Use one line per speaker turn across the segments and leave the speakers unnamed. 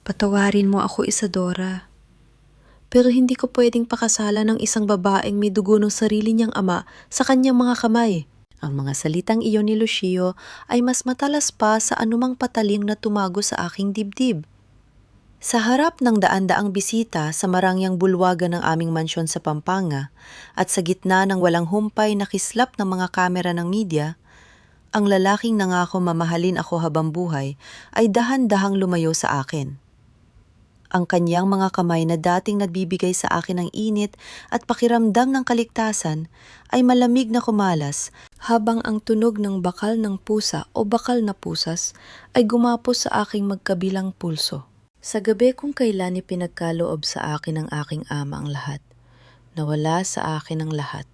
Patawarin mo ako, Isadora. Pero hindi ko pwedeng pakasalan ng isang babaeng may dugo ng sarili niyang ama sa kanyang mga kamay. Ang mga salitang iyon ni Lucio ay mas matalas pa sa anumang patalim na tumago sa aking dibdib. Sa harap ng daan-daang bisita sa marangyang bulwagan ng aming mansyon sa Pampanga at sa gitna ng walang humpay na kislap ng mga kamera ng media, ang lalaking nangako mamahalin ako habang buhay ay dahan-dahang lumayo sa akin. Ang kanyang mga kamay na dating nagbibigay sa akin ng init at pakiramdam ng kaligtasan ay malamig na kumalas habang ang tunog ng bakal ng pusa o bakal na pusas ay gumapos sa aking magkabilang pulso. Sa gabi kung kailan ipinagkaloob sa akin ng aking ama ang lahat, nawala sa akin ang lahat,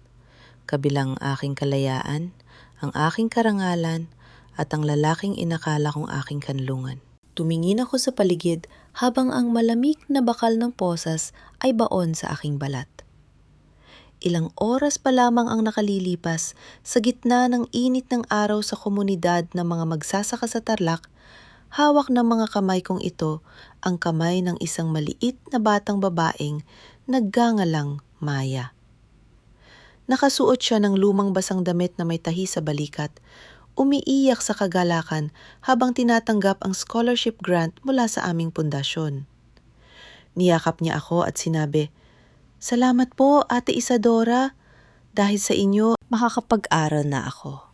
kabilang ang aking kalayaan, ang aking karangalan at ang lalaking inakala kong aking kanlungan. Tumingin ako sa paligid habang ang malamig na bakal ng posas ay baon sa aking balat. Ilang oras pa lamang ang nakalilipas sa gitna ng init ng araw sa komunidad ng mga magsasaka sa Tarlac, hawak ng mga kamay kong ito ang kamay ng isang maliit na batang babaeng naggangalang Maya. Nakasuot siya ng lumang basang damit na may tahi sa balikat, umiiyak sa kagalakan habang tinatanggap ang scholarship grant mula sa aming pundasyon. Niyakap niya ako at sinabi, "Salamat po, Ate Isadora. Dahil sa inyo, makakapag-aral na ako."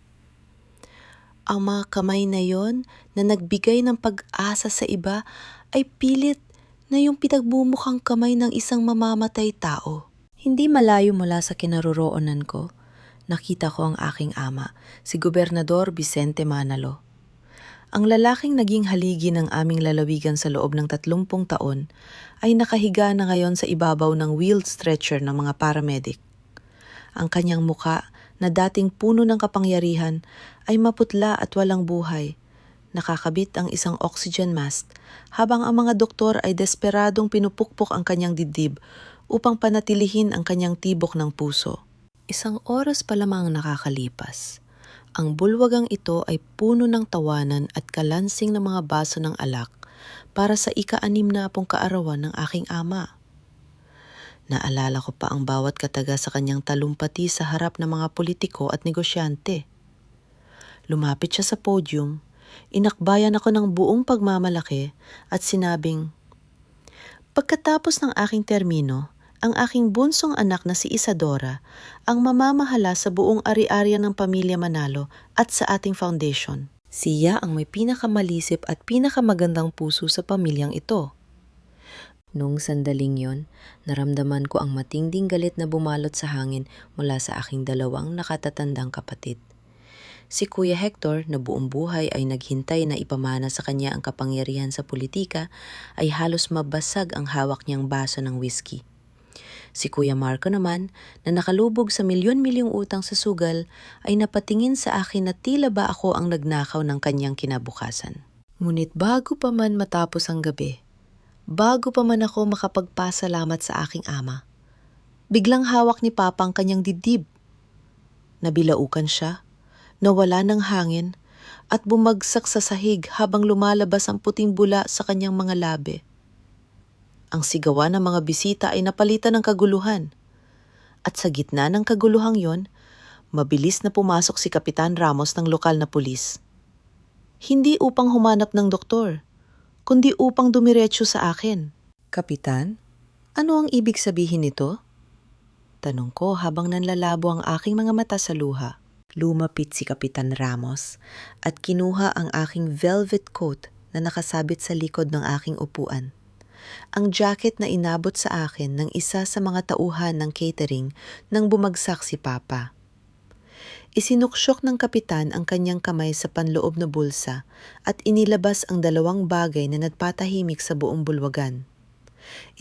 Ang mga kamay na yon na nagbigay ng pag-asa sa iba ay pilit na yung pinagmumukhang kamay ng isang mamamatay tao. Hindi malayo mula sa kinaroroonan ko, nakita ko ang aking ama, si Gobernador Vicente Manalo. Ang lalaking naging haligi ng aming lalawigan sa loob ng 30 taon ay nakahiga na ngayon sa ibabaw ng wheeled stretcher ng mga paramedic. Ang kanyang muka na dating puno ng kapangyarihan ay maputla at walang buhay. Nakakabit ang isang oxygen mask habang ang mga doktor ay desperadong pinupukpok ang kanyang dibdib upang panatilihin ang kanyang tibok ng puso. Isang oras pa lamang nakakalipas. Ang bulwagang ito ay puno ng tawanan at kalansing ng mga baso ng alak para sa ika-60 kaarawan ng aking ama. Naalala ko pa ang bawat kataga sa kanyang talumpati sa harap ng mga politiko at negosyante. Lumapit siya sa podium, inakbayan ako ng buong pagmamalaki at sinabing, "Pagkatapos ng aking termino, ang aking bunsong anak na si Isadora ang mamamahala sa buong ari-arian ng pamilya Manalo at sa ating foundation. Siya ang may pinakamalisip at pinakamagandang puso sa pamilyang ito." Noong sandaling yon, naramdaman ko ang matinding galit na bumalot sa hangin mula sa aking dalawang nakatatandang kapatid. Si Kuya Hector na buong buhay ay naghintay na ipamana sa kanya ang kapangyarihan sa politika ay halos mabasag ang hawak niyang baso ng whiskey. Si Kuya Marco naman na nakalubog sa milyon-milyong utang sa sugal ay napatingin sa akin na tila ba ako ang nagnakaw ng kanyang kinabukasan. Ngunit bago pa man matapos ang gabi, bago pa man ako makapagpasalamat sa aking ama, biglang hawak ni Papa ang kanyang dibdib. Nabilaukan siya, nawala ng hangin, at bumagsak sa sahig habang lumalabas ang puting bula sa kanyang mga labi. Ang sigawan ng mga bisita ay napalitan ng kaguluhan. At sa gitna ng kaguluhang yon, mabilis na pumasok si Kapitan Ramos ng lokal na pulis. Hindi upang humanap ng doktor, kundi upang dumiretso sa akin. "Kapitan, ano ang ibig sabihin nito?" Tanong ko habang nanlalabo ang aking mga mata sa luha. Lumapit si Kapitan Ramos at kinuha ang aking velvet coat na nakasabit sa likod ng aking upuan. Ang jacket na inabot sa akin ng isa sa mga tauhan ng catering nang bumagsak si Papa. Isinuksyok ng kapitan ang kanyang kamay sa panloob na bulsa at inilabas ang 2 bagay na nagpatahimik sa buong bulwagan.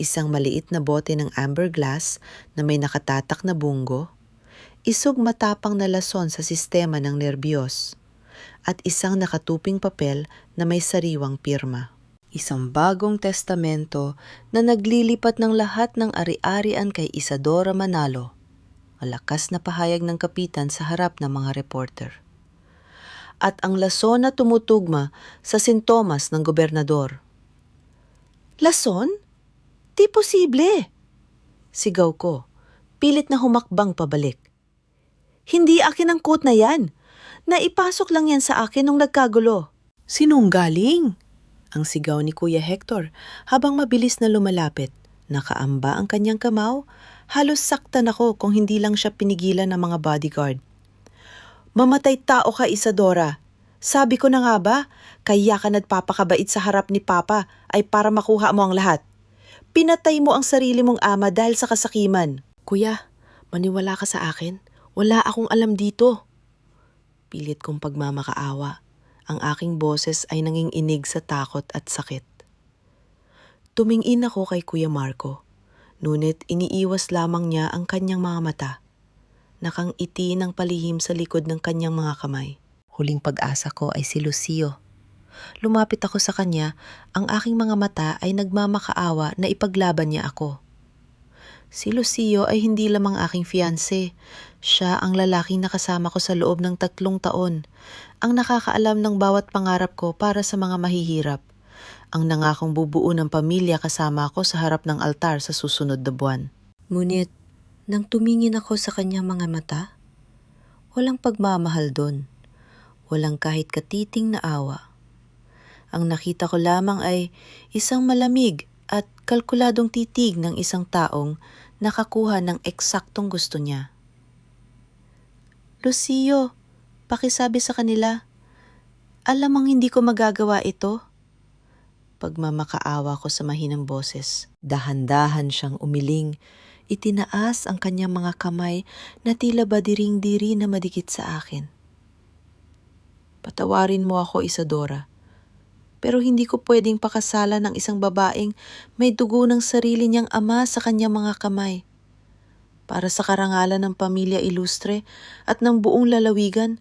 Isang maliit na bote ng amber glass na may nakatatak na bunggo, isog matapang na lason sa sistema ng nerbiyos, at isang nakatuping papel na may sariwang pirma. Isang bagong testamento na naglilipat ng lahat ng ari-arian kay Isadora Manalo. Malakas na pahayag ng kapitan sa harap ng mga reporter. At ang lason na tumutugma sa sintomas ng gobernador. Lason? Di posible! Sigaw ko, pilit na humakbang pabalik. Hindi akin ang coat na yan. Naipasok lang yan sa akin nung nagkagulo. Sinunggaling! Ang sigaw ni Kuya Hector habang mabilis na lumalapit. Nakaamba ang kanyang kamao. Halos saktan ako kung hindi lang siya pinigilan ng mga bodyguard. Mamatay tao ka, Isadora. Sabi ko na nga ba, kaya ka nagpapakabait sa harap ni Papa ay para makuha mo ang lahat. Pinatay mo ang sarili mong ama dahil sa kasakiman. Kuya, maniwala ka sa akin. Wala akong alam dito. Pilit kong pagmamakaawa. Ang aking boses ay nanginginig sa takot at sakit. Tumingin ako kay Kuya Marco. Ngunit iniiwas lamang niya ang kanyang mga mata. Nakangiti ng palihim sa likod ng kanyang mga kamay. Huling pag-asa ko ay si Lucio. Lumapit ako sa kanya, ang aking mga mata ay nagmamakaawa na ipaglaban niya ako. Si Lucio ay hindi lamang aking fiancé. Siya ang lalaking nakasama ko sa loob ng 3 taon. Ang nakakaalam ng bawat pangarap ko para sa mga mahihirap. Ang nangakong bubuo ng pamilya kasama ako sa harap ng altar sa susunod na buwan. Ngunit, nang tumingin ako sa kanyang mga mata, walang pagmamahal doon. Walang kahit katiting na awa. Ang nakita ko lamang ay isang malamig at kalkuladong titig ng isang taong nakakuha ng eksaktong gusto niya. Lucio, pakisabi sa kanila, alam ang hindi ko magagawa ito. Pagmamakaawa ko sa mahinang boses. Dahan-dahan siyang umiling. Itinaas ang kanyang mga kamay na tila badiring-diri na madikit sa akin. Patawarin mo ako, Isadora. Pero hindi ko pwedeng pakasalan ng isang babaeng may dugo ng sarili niyang ama sa kanyang mga kamay. Para sa karangalan ng pamilya ilustre at ng buong lalawigan,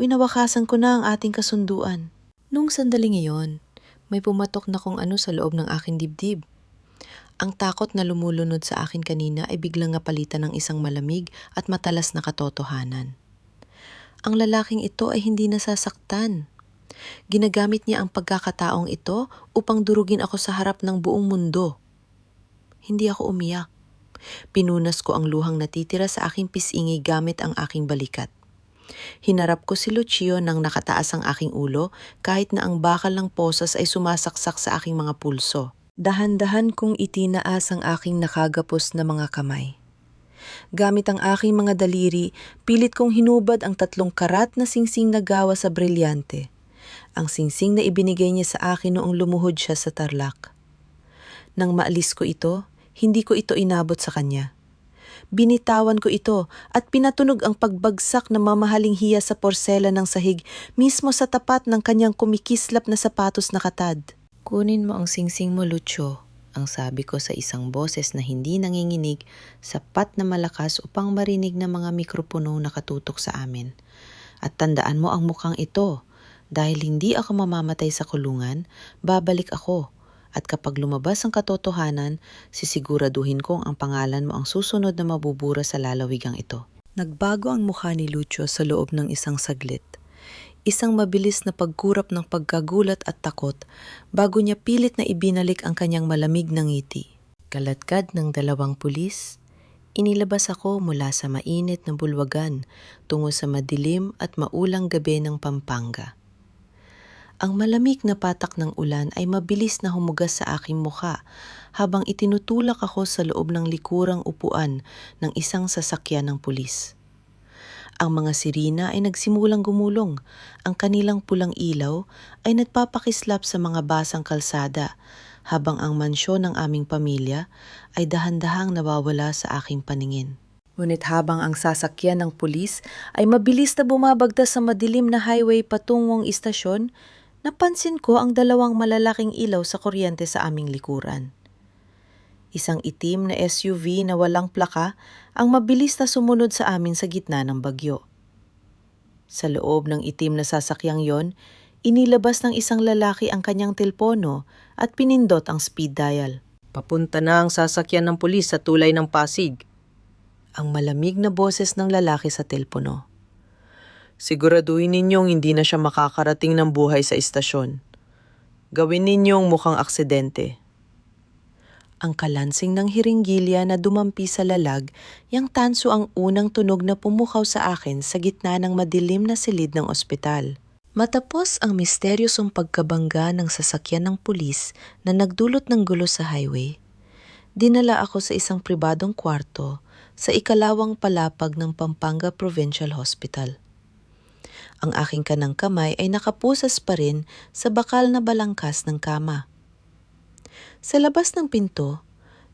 winawakasan ko na ang ating kasunduan. Nung sandaling iyon, may pumatok na kung ano sa loob ng aking dibdib. Ang takot na lumulunod sa akin kanina ay biglang napalitan ng isang malamig at matalas na katotohanan. Ang lalaking ito ay hindi nasasaktan. Ginagamit niya ang pagkakataong ito upang durugin ako sa harap ng buong mundo. Hindi ako umiyak. Pinunas ko ang luhang natitira sa aking pisngi gamit ang aking balikat. Hinarap ko si Lucio nang nakataas ang aking ulo kahit na ang bakal ng posas ay sumasaksak sa aking mga pulso. Dahan-dahan kong itinaas ang aking nakagapos na mga kamay. Gamit ang aking mga daliri, pilit kong hinubad ang 3 karat na singsing na gawa sa brilyante. Ang singsing na ibinigay niya sa akin noong lumuhod siya sa Tarlac. Nang maalis ko ito, hindi ko ito inabot sa kanya. Binitawan ko ito at pinatunog ang pagbagsak ng mamahaling hiya sa porsela ng sahig mismo sa tapat ng kanyang kumikislap na sapatos na katad. Kunin mo ang singsing mo, Lucio, ang sabi ko sa isang boses na hindi nanginginig, sapat na malakas upang marinig ng mga mikropono na katutok sa amin. At tandaan mo ang mukhang ito, dahil hindi ako mamamatay sa kulungan, babalik ako. At kapag lumabas ang katotohanan, sisiguraduhin kong ang pangalan mo ang susunod na mabubura sa lalawigang ito. Nagbago ang mukha ni Lucio sa loob ng isang saglit. Isang mabilis na pagkurap ng pagkagulat at takot bago niya pilit na ibinalik ang kanyang malamig na ngiti. Kalatkad ng 2 pulis, inilabas ako mula sa mainit na bulwagan tungo sa madilim at maulang gabi ng Pampanga. Ang malamig na patak ng ulan ay mabilis na humugas sa aking mukha habang itinutulak ako sa loob ng likurang upuan ng isang sasakyan ng pulis. Ang mga sirena ay nagsimulang gumulong. Ang kanilang pulang ilaw ay nagpapakislap sa mga basang kalsada habang ang mansyon ng aming pamilya ay dahan-dahang nawawala sa aking paningin. Ngunit habang ang sasakyan ng pulis ay mabilis na bumabagtas sa madilim na highway patungong istasyon, napansin ko ang 2 malalaking ilaw sa kuryente sa aming likuran. Isang itim na SUV na walang plaka ang mabilis na sumunod sa amin sa gitna ng bagyo. Sa loob ng itim na sasakyang yon, inilabas ng isang lalaki ang kanyang telpono at pinindot ang speed dial.
Papunta na ang sasakyan ng pulis sa tulay ng Pasig.
Ang malamig na boses ng lalaki sa telpono.
Siguraduhin ninyong hindi na siya makakarating ng buhay sa istasyon. Gawin ninyong mukhang aksidente.
Ang kalansing ng hiringgilya na dumampi sa lalag, yang tanso ang unang tunog na pumukaw sa akin sa gitna ng madilim na silid ng ospital. Matapos ang misteryosong pagkabangga ng sasakyan ng pulis na nagdulot ng gulo sa highway, dinala ako sa isang pribadong kwarto sa ikalawang palapag ng Pampanga Provincial Hospital. Ang aking kanang kamay ay nakapusas pa rin sa bakal na balangkas ng kama. Sa labas ng pinto,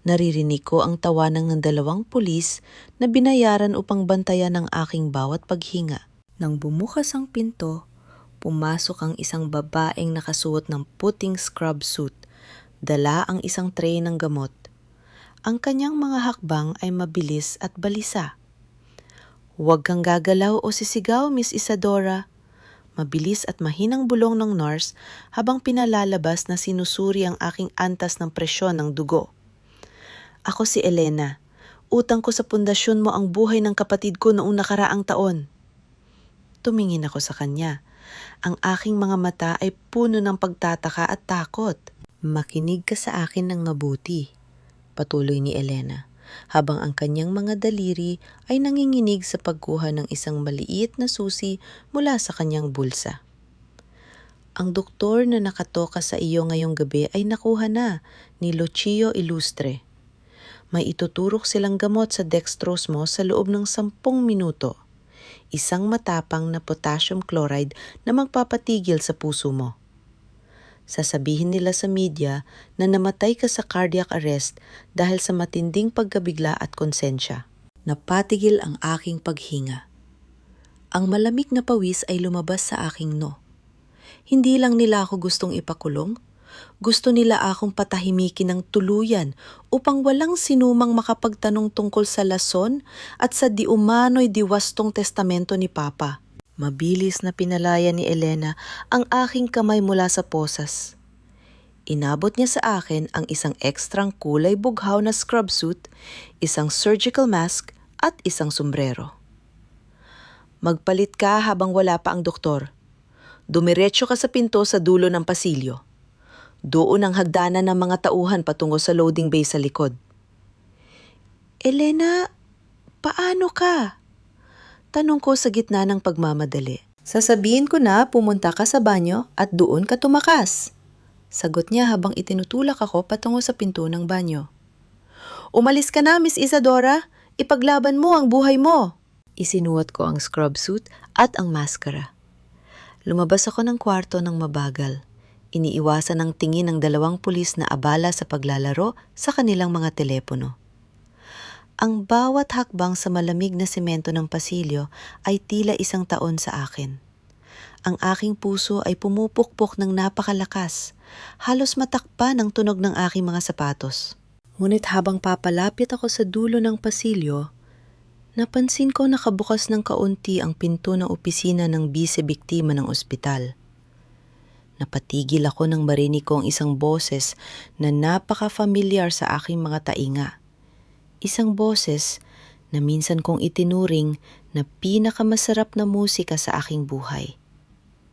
naririnig ko ang tawanan ng 2 pulis na binayaran upang bantayan ang aking bawat paghinga. Nang bumukas ang pinto, pumasok ang isang babaeng nakasuot ng puting scrub suit. Dala ang isang tray ng gamot. Ang kanyang mga hakbang ay mabilis at balisa. "Huwag kang gagalaw o sisigaw, Miss Isadora." Mabilis at mahinang bulong ng nurse habang pinalalabas na sinusuri ang aking antas ng presyon ng dugo. "Ako si Elena. Utang ko sa pundasyon mo ang buhay ng kapatid ko noong nakaraang taon." Tumingin ako sa kanya. Ang aking mga mata ay puno ng pagtataka at takot. "Makinig ka sa akin ng mabuti," patuloy ni Elena, habang ang kanyang mga daliri ay nanginginig sa pagkuha ng isang maliit na susi mula sa kanyang bulsa. "Ang doktor na nakatoka sa iyo ngayong gabi ay nakuha na ni Lucio Ilustre. May ituturok silang gamot sa dextrose mo sa loob ng 10 minuto. Isang matapang na potassium chloride na magpapatigil sa puso mo. Sasabihin nila sa media na namatay ka sa cardiac arrest dahil sa matinding pagkabigla at konsensya." Napatigil ang aking paghinga. Ang malamig na pawis ay lumabas sa aking noo. Hindi lang nila ako gustong ipakulong, gusto nila akong patahimikin ng tuluyan upang walang sinumang makapagtanong tungkol sa lason at sa di umano'y diwastong testamento ni Papa. Mabilis na pinalaya ni Elena ang aking kamay mula sa posas. Inabot niya sa akin ang isang ekstrang kulay bughaw na scrub suit, isang surgical mask at isang sombrero. "Magpalit ka habang wala pa ang doktor. Dumiretso ka sa pinto sa dulo ng pasilyo. Doon ang hagdanan ng mga tauhan patungo sa loading bay sa likod." "Elena, paano ka?" tanong ko sa gitna ng pagmamadali. "Sasabihin ko na pumunta ka sa banyo at doon ka tumakas," sagot niya habang itinutulak ako patungo sa pinto ng banyo. "Umalis ka na, Miss Isadora. Ipaglaban mo ang buhay mo." Isinuot ko ang scrub suit at ang maskara. Lumabas ako ng kwarto ng mabagal. Iniiwasan ng tingin ng 2 pulis na abala sa paglalaro sa kanilang mga telepono. Ang bawat hakbang sa malamig na semento ng pasilyo ay tila 1 taon sa akin. Ang aking puso ay pumupukpok ng napakalakas, halos matakpan ang tunog ng aking mga sapatos. Ngunit habang papalapit ako sa dulo ng pasilyo, napansin ko nakabukas ng kaunti ang pinto ng opisina ng bise-biktima ng ospital. Napatigil ako nang marinig ko ang isang boses na napaka-familiar sa aking mga tainga. Isang boses na minsan kong itinuring na pinakamasarap na musika sa aking buhay.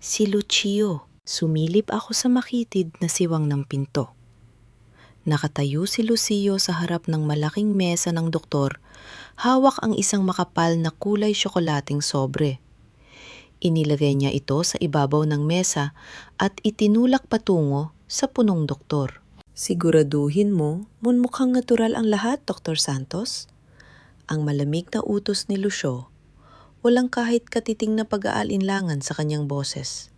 Si Lucio. Sumilip ako sa makitid na siwang ng pinto. Nakatayo si Lucio sa harap ng malaking mesa ng doktor, hawak ang isang makapal na kulay tsokolating sobre. Inilagay niya ito sa ibabaw ng mesa at itinulak patungo sa punong doktor. "Siguraduhin mo, mukhang natural ang lahat, Dr. Santos." Ang malamig na utos ni Lucio, walang kahit katiting na pag-aalinlangan sa kanyang boses.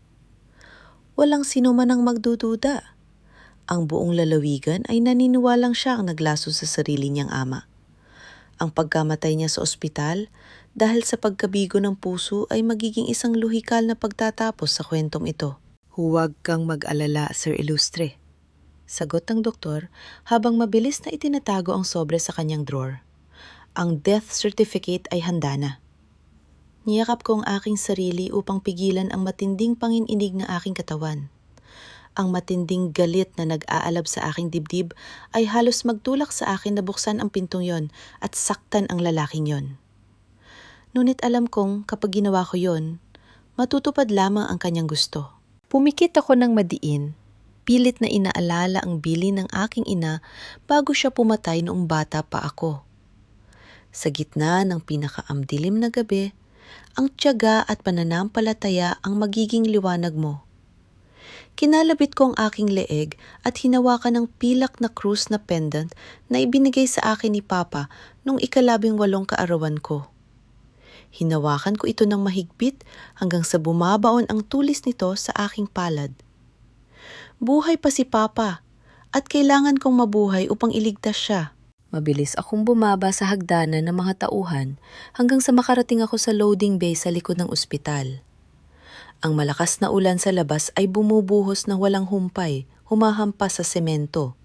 Walang sino man ang magdududa. Ang buong lalawigan ay naniniwalang siya ang naglaso sa sarili niyang ama. Ang pagkamatay niya sa ospital dahil sa pagkabigo ng puso ay magiging isang luhikal na pagtatapos sa kwentong ito. "Huwag kang mag-alala, Sir Ilustre," sagot ng doktor habang mabilis na itinatago ang sobre sa kanyang drawer. "Ang death certificate ay handa na." Niyakap ko ang aking sarili upang pigilan ang matinding panginginig ng aking katawan. Ang matinding galit na nag-aalab sa aking dibdib ay halos magtulak sa akin na buksan ang pintong yon at saktan ang lalaking yon. Ngunit alam kong kapag ginawa ko yon, matutupad lamang ang kanyang gusto. Pumikit ako ng madiin, Pilit na inaalala ang bili ng aking ina bago siya pumatay noong bata pa ako. Sa gitna ng pinakaamdilim na gabi, ang tiyaga at pananampalataya ang magiging liwanag mo. Kinalabit ko ang aking leeg at hinawakan ng pilak na krus na pendant na ibinigay sa akin ni Papa nung ika-18 kaarawan ko. Hinawakan ko ito ng mahigpit hanggang sa bumabaon ang tulis nito sa aking palad. Buhay pa si Papa at kailangan kong mabuhay upang iligtas siya. Mabilis akong bumaba sa hagdanan ng mga tauhan hanggang sa makarating ako sa loading bay sa likod ng ospital. Ang malakas na ulan sa labas ay bumubuhos na walang humpay, humahampas sa semento.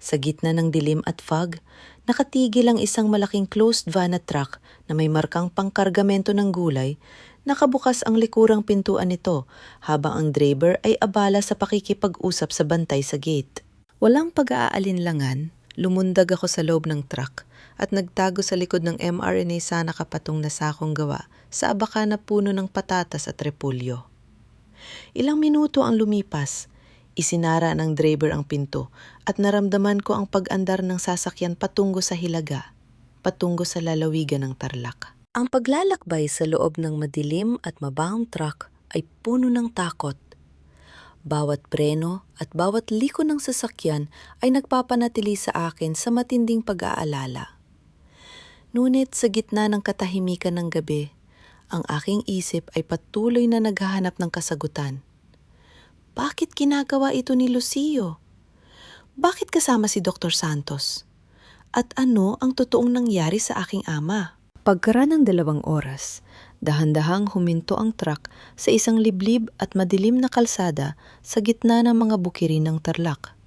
Sa gitna ng dilim at fog, nakatigil ang isang malaking closed van at truck na may markang pangkargamento ng gulay. Nakabukas ang likurang pintuan nito habang ang driver ay abala sa pakikipag-usap sa bantay sa gate. Walang pag-aalinlangan, lumundag ako sa loob ng truck at nagtago sa likod ng mRNA sana kapatong na sakong gawa sa abaka na puno ng patatas at repulyo. Ilang minuto ang lumipas, isinara ng driver ang pinto at naramdaman ko ang pag-andar ng sasakyan patungo sa Hilaga, patungo sa lalawigan ng Tarlac. Ang paglalakbay sa loob ng madilim at mabahong truck ay puno ng takot. Bawat preno at bawat liko ng sasakyan ay nagpapanatili sa akin sa matinding pag-aalala. Ngunit sa gitna ng katahimikan ng gabi, ang aking isip ay patuloy na naghahanap ng kasagutan. Bakit ginagawa ito ni Lucio? Bakit kasama si Dr. Santos? At ano ang totoong nangyari sa aking ama? Pagkaraan ng 2 oras, dahan-dahang huminto ang truck sa isang liblib at madilim na kalsada sa gitna ng mga bukirin ng Tarlac.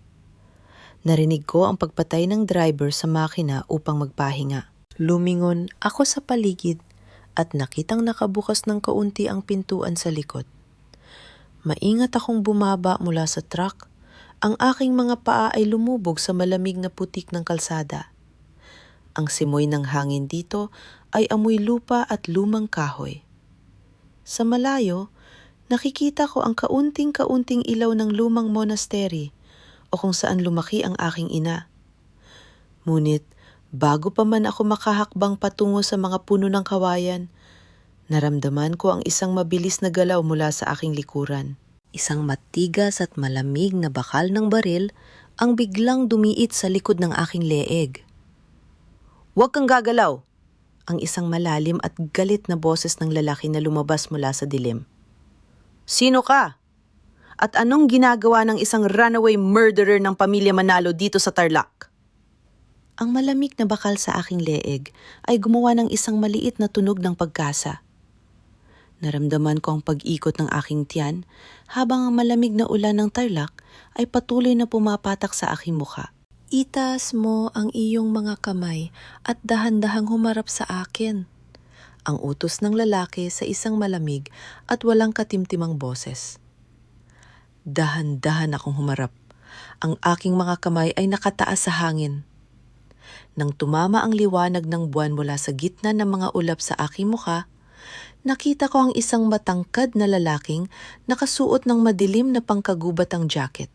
Narinig ko ang pagpatay ng driver sa makina upang magpahinga. Lumingon ako sa paligid at nakitang nakabukas ng kaunti ang pintuan sa likod. Maingat akong bumaba mula sa truck. Ang aking mga paa ay lumubog sa malamig na putik ng kalsada. Ang simoy ng hangin dito ay amoy lupa at lumang kahoy. Sa malayo, nakikita ko ang kaunting-kaunting ilaw ng lumang monastery o kung saan lumaki ang aking ina. Ngunit, bago pa man ako makahakbang patungo sa mga puno ng kawayan, naramdaman ko ang isang mabilis na galaw mula sa aking likuran. Isang matigas at malamig na bakal ng baril ang biglang dumiit sa likod ng aking leeg. "Huwag kang gagalaw!" Ang isang malalim at galit na boses ng lalaki na lumabas mula sa dilim. "Sino ka? At anong ginagawa ng isang runaway murderer ng pamilya Manalo dito sa Tarlac?" Ang malamig na bakal sa aking leeg ay gumawa ng isang maliit na tunog ng pagkasa. Naramdaman ko ang pag-ikot ng aking tiyan habang ang malamig na ulan ng Tarlac ay patuloy na pumapatak sa aking mukha. "Itaas mo ang iyong mga kamay at dahan-dahang humarap sa akin." Ang utos ng lalaki sa isang malamig at walang katimtimang boses. Dahan-dahan akong humarap. Ang aking mga kamay ay nakataas sa hangin. Nang tumama ang liwanag ng buwan mula sa gitna ng mga ulap sa aking mukha, nakita ko ang isang matangkad na lalaking nakasuot ng madilim na pangkagubatang jacket.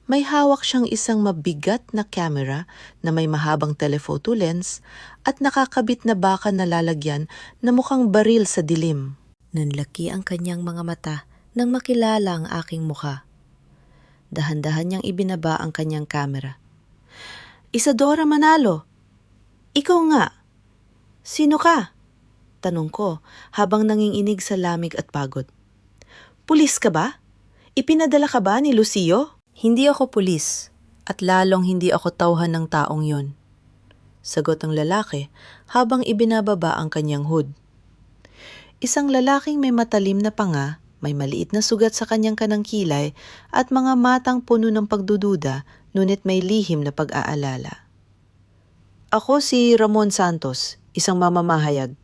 May hawak siyang isang mabigat na camera na may mahabang telephoto lens at nakakabit na baka na lalagyan na mukhang baril sa dilim. Nanlaki ang kanyang mga mata nang makilala ang aking mukha. Dahan-dahan niyang ibinaba ang kanyang camera. "Isadora Manalo, ikaw nga. Sino ka?" Tanong ko habang nanginginig sa lamig at pagod. "Pulis ka ba? Ipinadala ka ba ni Lucio?" "Hindi ako pulis at lalong hindi ako tauhan ng taong yon," sagot ng lalaki habang ibinababa ang kanyang hood. Isang lalaking may matalim na panga, may maliit na sugat sa kanyang kanang kilay at mga matang puno ng pagdududa ngunit may lihim na pag-aalala. "Ako si Ramon Santos, isang mamamahayag."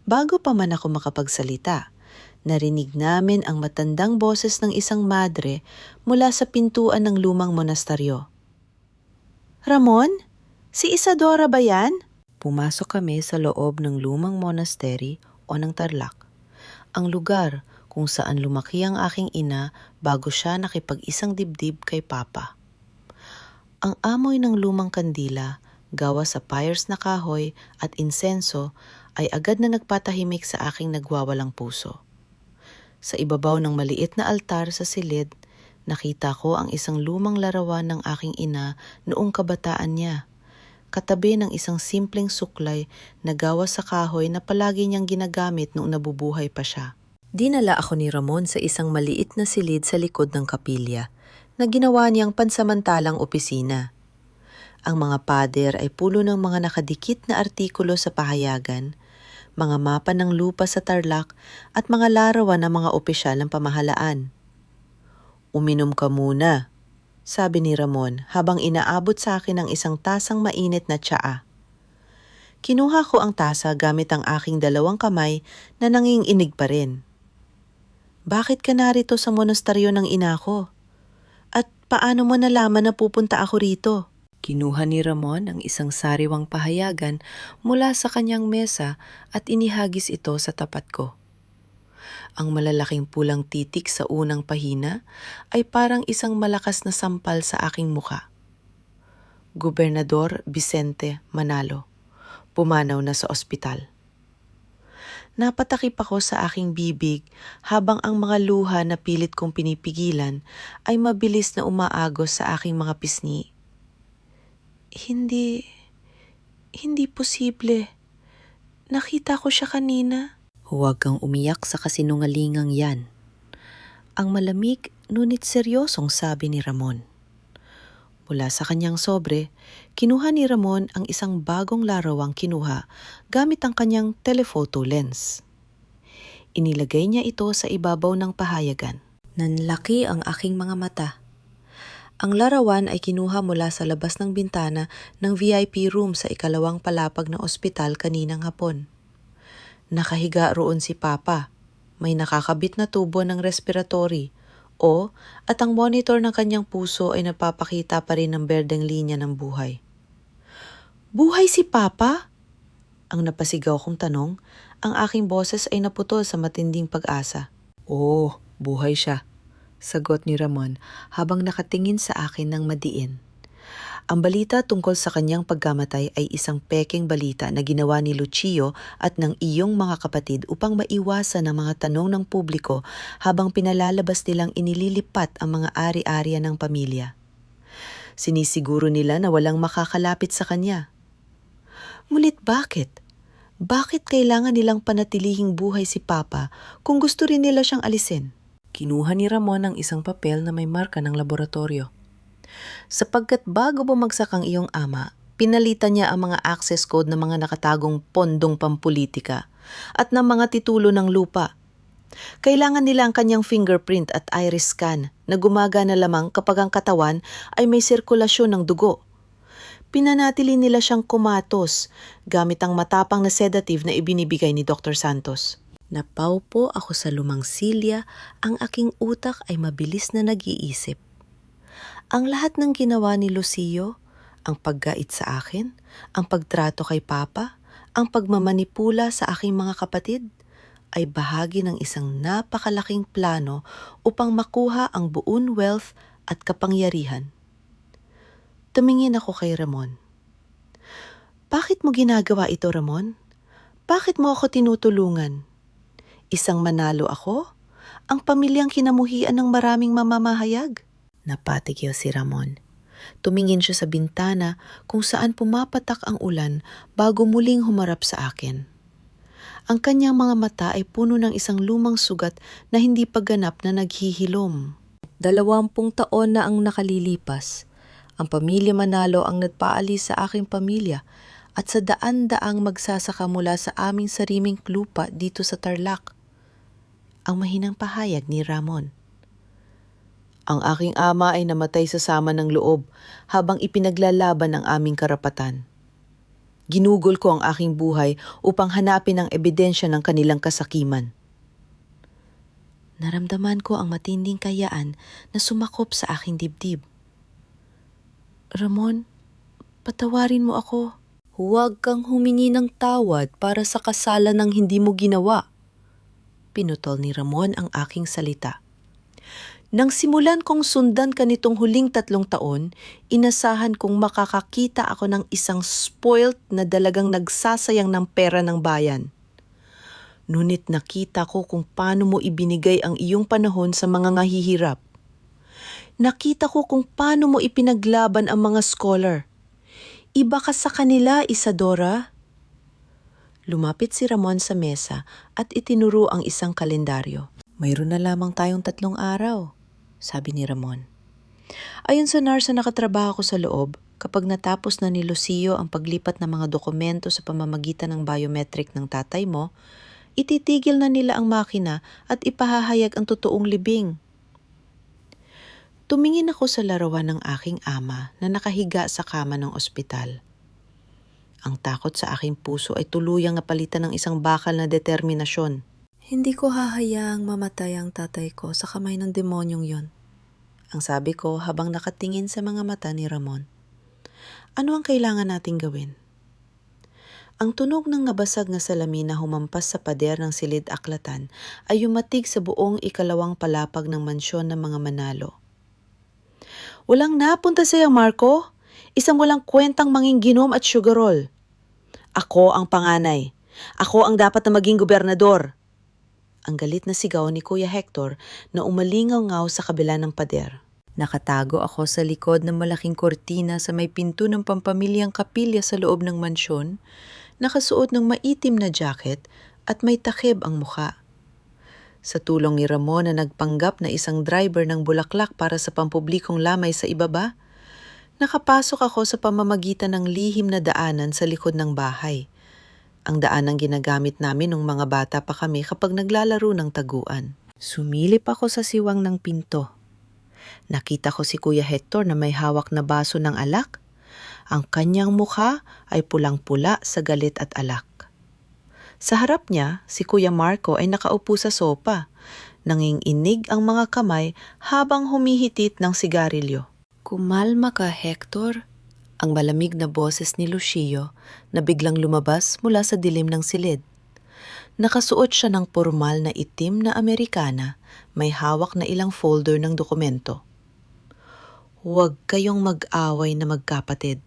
Bago pa man ako makapagsalita, narinig namin ang matandang boses ng isang madre mula sa pintuan ng lumang monastaryo. "Ramon? Si Isadora ba yan?" Pumasok kami sa loob ng lumang monastery o ng Tarlac, ang lugar kung saan lumaki ang aking ina bago siya nakipag-isang dibdib kay Papa. Ang amoy ng lumang kandila, gawa sa pyres na kahoy at insenso ay agad na nagpatahimik sa aking nagwawalang puso. Sa ibabaw ng maliit na altar sa silid, nakita ko ang isang lumang larawan ng aking ina noong kabataan niya, katabi ng isang simpleng suklay na gawa sa kahoy na palagi niyang ginagamit noong nabubuhay pa siya. Dinala ako ni Ramon sa isang maliit na silid sa likod ng kapilya na ginawa niyang pansamantalang opisina. Ang mga pader ay pulo ng mga nakadikit na artikulo sa pahayagan, mga mapa ng lupa sa Tarlac at mga larawan ng mga opisyal ng pamahalaan. "Uminom ka muna," sabi ni Ramon habang inaabot sa akin ang isang tasang mainit na tsaa. Kinuha ko ang tasa gamit ang aking dalawang kamay na nanginginig pa rin. "Bakit ka narito sa monasteryo ng ina ko? At paano mo nalaman na pupunta ako rito?" Kinuha ni Ramon ang isang sariwang pahayagan mula sa kanyang mesa at inihagis ito sa tapat ko. Ang malalaking pulang titik sa unang pahina ay parang isang malakas na sampal sa aking muka. Gobernador Vicente Manalo, pumanaw na sa ospital. Napatakip ako sa aking bibig habang ang mga luha na pilit kong pinipigilan ay mabilis na umaagos sa aking mga pisngi. Hindi posible. Nakita ko siya kanina. Huwag kang umiyak sa kasinungalingang yan. Ang malamig ngunit seryosong sabi ni Ramon. Mula sa kanyang sobre, kinuha ni Ramon ang isang bagong larawang kinuha gamit ang kanyang telephoto lens. Inilagay niya ito sa ibabaw ng pahayagan. Nanlaki ang aking mga mata. Ang larawan ay kinuha mula sa labas ng bintana ng VIP room sa ikalawang palapag na ospital kaninang hapon. Nakahiga roon si Papa. May nakakabit na tubo ng respiratory at ang monitor ng kanyang puso ay napapakita pa rin ng berdeng linya ng buhay. "Buhay si Papa?" Ang napasigaw kong tanong, ang aking boses ay naputol sa matinding pag-asa. "Oo, buhay siya," sagot ni Ramon habang nakatingin sa akin ng madiin. Ang balita tungkol sa kanyang pagkamatay ay isang pekeng balita na ginawa ni Lucio at ng iyong mga kapatid upang maiwasan ang mga tanong ng publiko habang pinalalabas nilang inililipat ang mga ari-ariya ng pamilya. Sinisiguro nila na walang makakalapit sa kanya. Ngunit bakit? Bakit kailangan nilang panatilihing buhay si Papa kung gusto rin nila siyang alisin? Kinuha ni Ramon ang isang papel na may marka ng laboratorio. Sapagkat bago bumagsak ang iyong ama, pinalitan niya ang mga access code ng mga nakatagong pondong pampulitika at ng mga titulo ng lupa. Kailangan nila ang kanyang fingerprint at iris scan na gumagana lamang kapag ang katawan ay may sirkulasyon ng dugo. Pinanatili nila siyang kumatos gamit ang matapang na sedative na ibinibigay ni Dr. Santos. Napaupo ako sa lumang silya, ang aking utak ay mabilis na nag-iisip. Ang lahat ng ginawa ni Lucio, ang paggait sa akin, ang pagtrato kay Papa, ang pagmamanipula sa aking mga kapatid, ay bahagi ng isang napakalaking plano upang makuha ang buong wealth at kapangyarihan. Tumingin ako kay Ramon. "Bakit mo ginagawa ito, Ramon? Bakit mo ako tinutulungan? Isang Manalo ako? Ang pamilyang kinamuhian ng maraming mamamahayag?" Napatigil si Ramon. Tumingin siya sa bintana kung saan pumapatak ang ulan bago muling humarap sa akin. Ang kanyang mga mata ay puno ng isang lumang sugat na hindi pa ganap na naghihilom. 20 taon na ang nakalilipas. Ang pamilya Manalo ang nagpaalis sa aking pamilya at sa daan-daang magsasaka mula sa aming sariming lupa dito sa Tarlac. Ang mahinang pahayag ni Ramon. Ang aking ama ay namatay sa sama ng loob habang ipinaglalaban ang aming karapatan. Ginugol ko ang aking buhay upang hanapin ang ebidensya ng kanilang kasakiman. Naramdaman ko ang matinding kayaan na sumakop sa aking dibdib. "Ramon, patawarin mo ako." "Huwag kang humingi ng tawad para sa kasalan ng hindi mo ginawa. Pinutol ni Ramon ang aking salita. Nang simulan kong sundan ka nitong huling 3 taon, inasahan kong makakakita ako ng isang spoilt na dalagang nagsasayang ng pera ng bayan. Ngunit nakita ko kung paano mo ibinigay ang iyong panahon sa mga ngahihirap. Nakita ko kung paano mo ipinaglaban ang mga scholar. Iba ka sa kanila, Isadora. Lumapit si Ramon sa mesa at itinuro ang isang kalendaryo. Mayroon na lamang tayong 3 araw, sabi ni Ramon. Ayon sa nurse na nakatrabaho ko sa loob, kapag natapos na ni Lucio ang paglipat ng mga dokumento sa pamamagitan ng biometric ng tatay mo, ititigil na nila ang makina at ipahahayag ang totoong libing. Tumingin ako sa larawan ng aking ama na nakahiga sa kama ng ospital. Ang takot sa aking puso ay tuluyang napalitan ng isang bakal na determinasyon. Hindi ko hahayaang mamatay ang tatay ko sa kamay ng demonyong yon. Ang sabi ko habang nakatingin sa mga mata ni Ramon. Ano ang kailangan nating gawin? Ang tunog ng nabasag na salamin na humampas sa pader ng silid aklatan ay yumatig sa buong 2 palapag ng mansyon ng mga Manalo. Walang napunta sa'yo, Marco. Isang walang kwentang mangingginom at sugarol. Ako ang panganay. Ako ang dapat na maging gobernador. Ang galit na sigaw ni Kuya Hector na umalingaw-ngaw sa kabila ng pader. Nakatago ako sa likod ng malaking kortina sa may pinto ng pampamilyang kapilya sa loob ng mansyon, nakasuot ng maitim na jacket at may takip ang mukha. Sa tulong ni Ramon na nagpanggap na isang driver ng bulaklak para sa pampublikong lamay sa ibaba, nakapasok ako sa pamamagitan ng lihim na daanan sa likod ng bahay. Ang daanang ginagamit namin nung mga bata pa kami kapag naglalaro ng taguan. Sumilip ako sa siwang ng pinto. Nakita ko si Kuya Hector na may hawak na baso ng alak. Ang kanyang mukha ay pulang-pula sa galit at alak. Sa harap niya, si Kuya Marco ay nakaupo sa sopa. Nanginginig ang mga kamay habang humihitit ng sigarilyo. Kumalma ka, Hector. Ang malamig na boses ni Lucio na biglang lumabas mula sa dilim ng silid. Nakasuot siya ng pormal na itim na Amerikana, may hawak na ilang folder ng dokumento. Huwag kayong mag-away na magkapatid.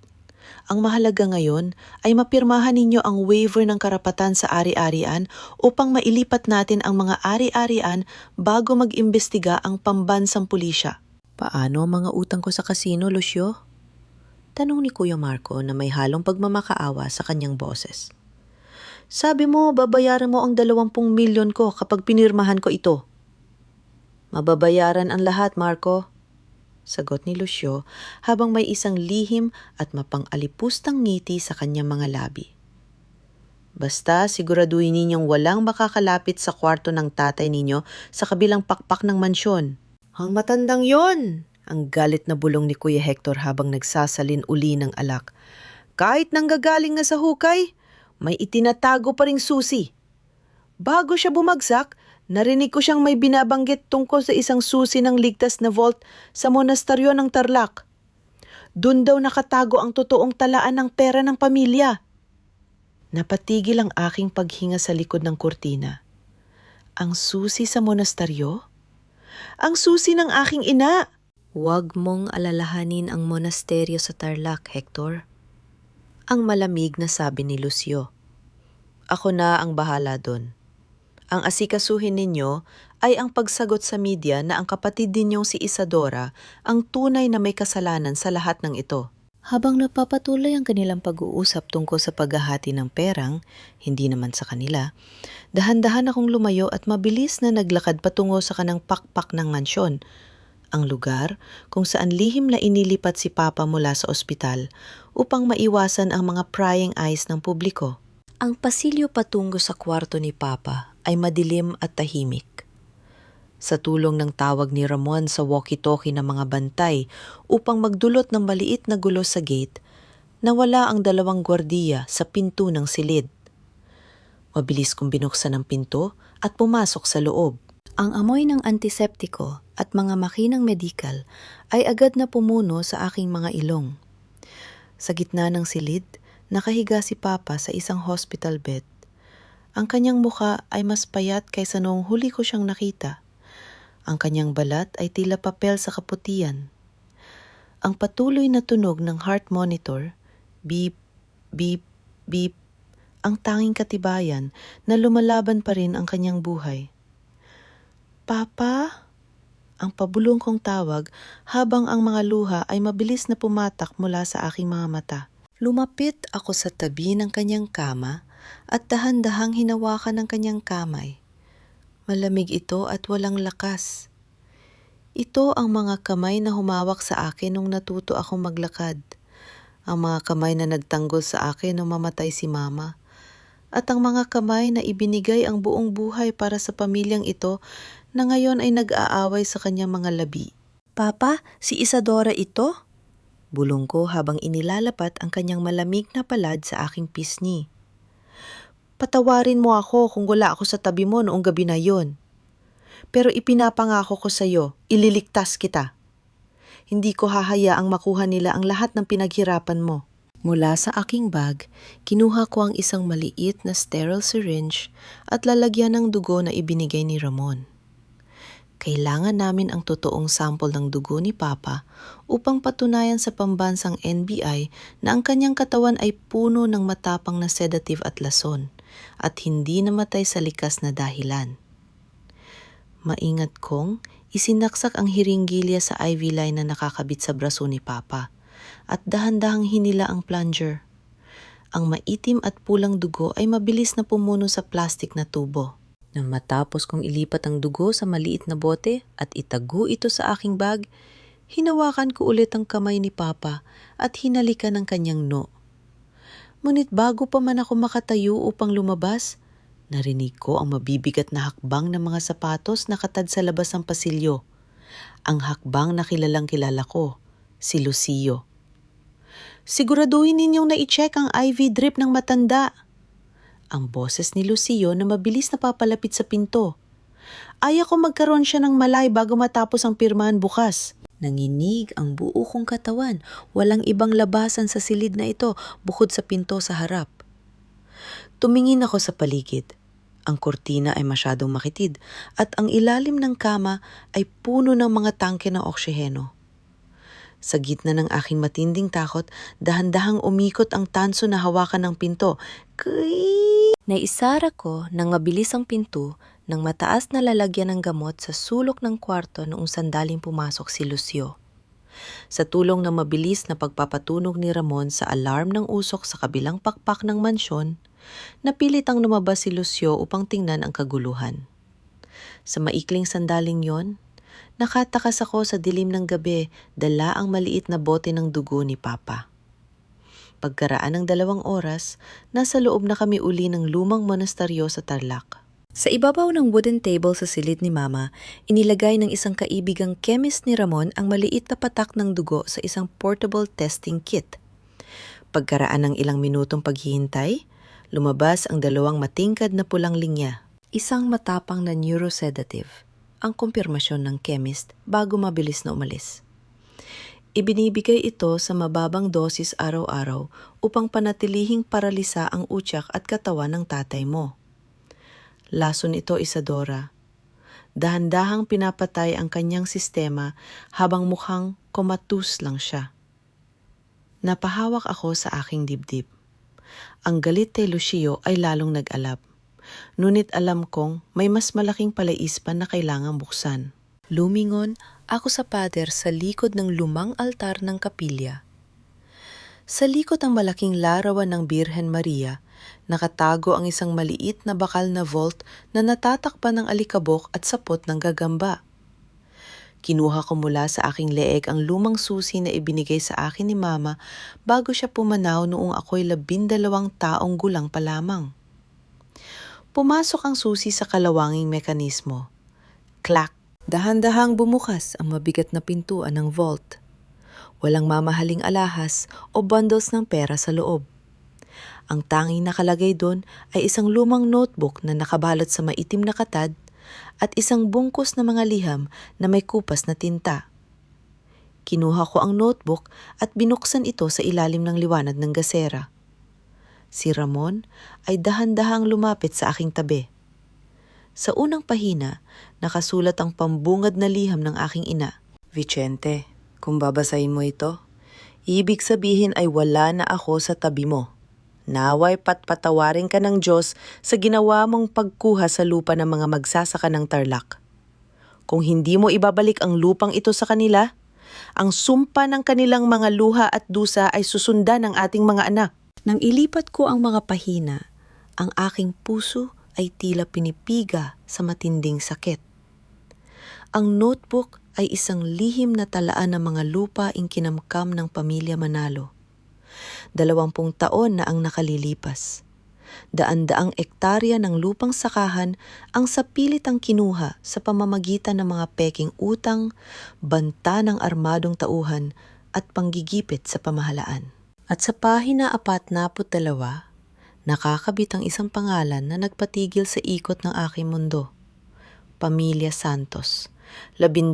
Ang mahalaga ngayon ay mapirmahan ninyo ang waiver ng karapatan sa ari-arian upang mailipat natin ang mga ari-arian bago mag-imbestiga ang pambansang pulisya. Paano ang mga utang ko sa kasino, Lucio? Tanong ni Kuya Marco na may halong pagmamakaawa sa kanyang boses. Sabi mo, babayaran mo ang 20 milyon ko kapag pinirmahan ko ito. Mababayaran ang lahat, Marco. Sagot ni Lucio habang may isang lihim at mapang-alipustang ngiti sa kanyang mga labi. Basta siguraduhin ninyong walang makakalapit sa kwarto ng tatay ninyo sa kabilang pakpak ng mansyon. Ang matandang yon! Ang galit na bulong ni Kuya Hector habang nagsasalin uli ng alak. Kahit nanggagaling nga sa hukay, may itinatago pa ring susi. Bago siya bumagsak, narinig ko siyang may binabanggit tungkol sa isang susi ng ligtas na vault sa monastaryo ng Tarlac. Doon daw nakatago ang totoong talaan ng pera ng pamilya. Napatigil ang aking paghinga sa likod ng kurtina. Ang susi sa monastaryo? Ang susi ng aking ina! Huwag mong alalahanin ang monasteryo sa Tarlac, Hector. Ang malamig na sabi ni Lucio. Ako na ang bahala doon. Ang asikasuhin ninyo ay ang pagsagot sa media na ang kapatid ninyong si Isadora ang tunay na may kasalanan sa lahat ng ito. Habang napapatuloy ang kanilang pag-uusap tungkol sa paghahati ng perang, hindi naman sa kanila, dahan-dahan akong lumayo at mabilis na naglakad patungo sa kanang pakpak ng mansyon, ang lugar kung saan lihim na inilipat si Papa mula sa ospital upang maiwasan ang mga prying eyes ng publiko. Ang pasilyo patungo sa kwarto ni Papa ay madilim at tahimik. Sa tulong ng tawag ni Ramon sa walkie-talkie ng mga bantay upang magdulot ng maliit na gulo sa gate, nawala ang 2 gwardiya sa pinto ng silid. Mabilis kong binuksan ang pinto at pumasok sa loob. Ang amoy ng antiseptiko at mga makinang medikal ay agad na pumuno sa aking mga ilong. Sa gitna ng silid, nakahiga si Papa sa isang hospital bed. Ang kanyang muka ay mas payat kaysa noong huli ko siyang nakita. Ang kanyang balat ay tila papel sa kaputian. Ang patuloy na tunog ng heart monitor, beep, beep, beep, ang tanging katibayan na lumalaban pa rin ang kanyang buhay. Papa? Ang pabulong kong tawag habang ang mga luha ay mabilis na pumatak mula sa aking mga mata. Lumapit ako sa tabi ng kanyang kama at dahan-dahang hinawakan ng kanyang kamay. Malamig ito at walang lakas. Ito ang mga kamay na humawak sa akin nung natuto akong maglakad. Ang mga kamay na nagtanggol sa akin nung mamatay si Mama. At ang mga kamay na ibinigay ang buong buhay para sa pamilyang ito na ngayon ay nag-aaway sa kanyang mga labi. Papa, si Isadora ito? Bulong ko habang inilalapat ang kanyang malamig na palad sa aking pisngi. Patawarin mo ako kung wala ako sa tabi mo noong gabi na yon. Pero ipinapangako ko sa iyo, ililigtas kita. Hindi ko hahayaang makuha nila ang lahat ng pinaghirapan mo. Mula sa aking bag, kinuha ko ang isang maliit na sterile syringe at lalagyan ng dugo na ibinigay ni Ramon. Kailangan namin ang totoong sample ng dugo ni Papa upang patunayan sa pambansang NBI na ang kanyang katawan ay puno ng matapang na sedative at lason at hindi namatay sa likas na dahilan. Maingat kong isinaksak ang hiringgilya sa IV line na nakakabit sa braso ni Papa at dahan-dahang hinila ang plunger. Ang maitim at pulang dugo ay mabilis na pumuno sa plastic na tubo. Nang matapos kong ilipat ang dugo sa maliit na bote at itago ito sa aking bag, hinawakan ko ulit ang kamay ni Papa at hinalikan ang kanyang no. Ngunit bago pa man ako makatayo upang lumabas, narinig ko ang mabibigat na hakbang ng mga sapatos na katad sa labas ng pasilyo. Ang hakbang na kilalang kilala ko, si Lucio. Siguraduhin ninyong na-i-check ang IV drip ng matanda. Ang boses ni Lucio na mabilis na papalapit sa pinto. Ay ako magkaroon siya ng malay bago matapos ang pirmahan bukas. Nanginig ang buo kong katawan. Walang ibang labasan sa silid na ito bukod sa pinto sa harap. Tumingin ako sa paligid. Ang kurtina ay masyadong makitid at ang ilalim ng kama ay puno ng mga tangke ng oksiheno. Sa gitna ng aking matinding takot, dahan-dahang umikot ang tanso na hawakan ng pinto. Naisara ko ng mabilis ang pinto ng mataas na lalagyan ng gamot sa sulok ng kwarto noong sandaling pumasok si Lucio. Sa tulong ng mabilis na pagpapatunog ni Ramon sa alarm ng usok sa kabilang pakpak ng mansyon, napilit ang lumabas si Lucio upang tingnan ang kaguluhan. Sa maikling sandaling yon, nakatakas ako sa dilim ng gabi, dala ang maliit na bote ng dugo ni Papa. Pagkaraan ng 2 oras, nasa loob na kami uli ng lumang monastaryo sa Tarlac. Sa ibabaw ng wooden table sa silid ni Mama, inilagay ng isang kaibigang chemist ni Ramon ang maliit na patak ng dugo sa isang portable testing kit. Pagkaraan ng ilang minutong paghihintay, lumabas ang 2 matingkad na pulang linya. Isang matapang na neurosedative, ang kumpirmasyon ng chemist bago mabilis na umalis. Ibinibigay ito sa mababang dosis araw-araw upang panatilihing paralisa ang utyak at katawan ng tatay mo. Lason ito, Isadora. Dahan-dahang pinapatay ang kanyang sistema habang mukhang comatose lang siya. Napahawak ako sa aking dibdib. Ang galit kay Lucio ay lalong nag-alab. Ngunit alam kong may mas malaking palaispan na kailangang buksan. Lumingon ako sa pader sa likod ng lumang altar ng kapilya. Sa likod ang malaking larawan ng Birhen Maria, nakatago ang isang maliit na bakal na vault na natatakpan ng alikabok at sapot ng gagamba. Kinuha ko mula sa aking leeg ang lumang susi na ibinigay sa akin ni Mama bago siya pumanaw noong ako'y 12 taong gulang pa lamang. Pumasok ang susi sa kalawanging mekanismo. Clack! Dahan-dahang bumukas ang mabigat na pintuan ng vault. Walang mamahaling alahas o bundles ng pera sa loob. Ang tanging nakalagay doon ay isang lumang notebook na nakabalot sa maitim na katad at isang bungkus na mga liham na may kupas na tinta. Kinuha ko ang notebook at binuksan ito sa ilalim ng liwanag ng gasera. Si Ramon ay dahan-dahang lumapit sa aking tabi. Sa unang pahina, nakasulat ang pambungad na liham ng aking ina. Vicente, kung babasahin mo ito, ibig sabihin ay wala na ako sa tabi mo. Naway patpatawarin ka ng Diyos sa ginawa mong pagkuha sa lupa ng mga magsasaka ng Tarlac. Kung hindi mo ibabalik ang lupang ito sa kanila, ang sumpa ng kanilang mga luha at dusa ay susundan ng ating mga anak. Nang ilipat ko ang mga pahina, ang aking puso ay tila pinipiga sa matinding sakit. Ang notebook ay isang lihim na talaan ng mga lupa kinamkam ng pamilya Manalo. 20 taon na ang nakalilipas. Daan-daang ektarya ng lupang sakahan ang sapilit ang kinuha sa pamamagitan ng mga peking utang, banta ng armadong tauhan at panggigipit sa pamahalaan. At sa pahina 42, nakakabit ang isang pangalan na nagpatigil sa ikot ng aking mundo. Pamilya Santos, 12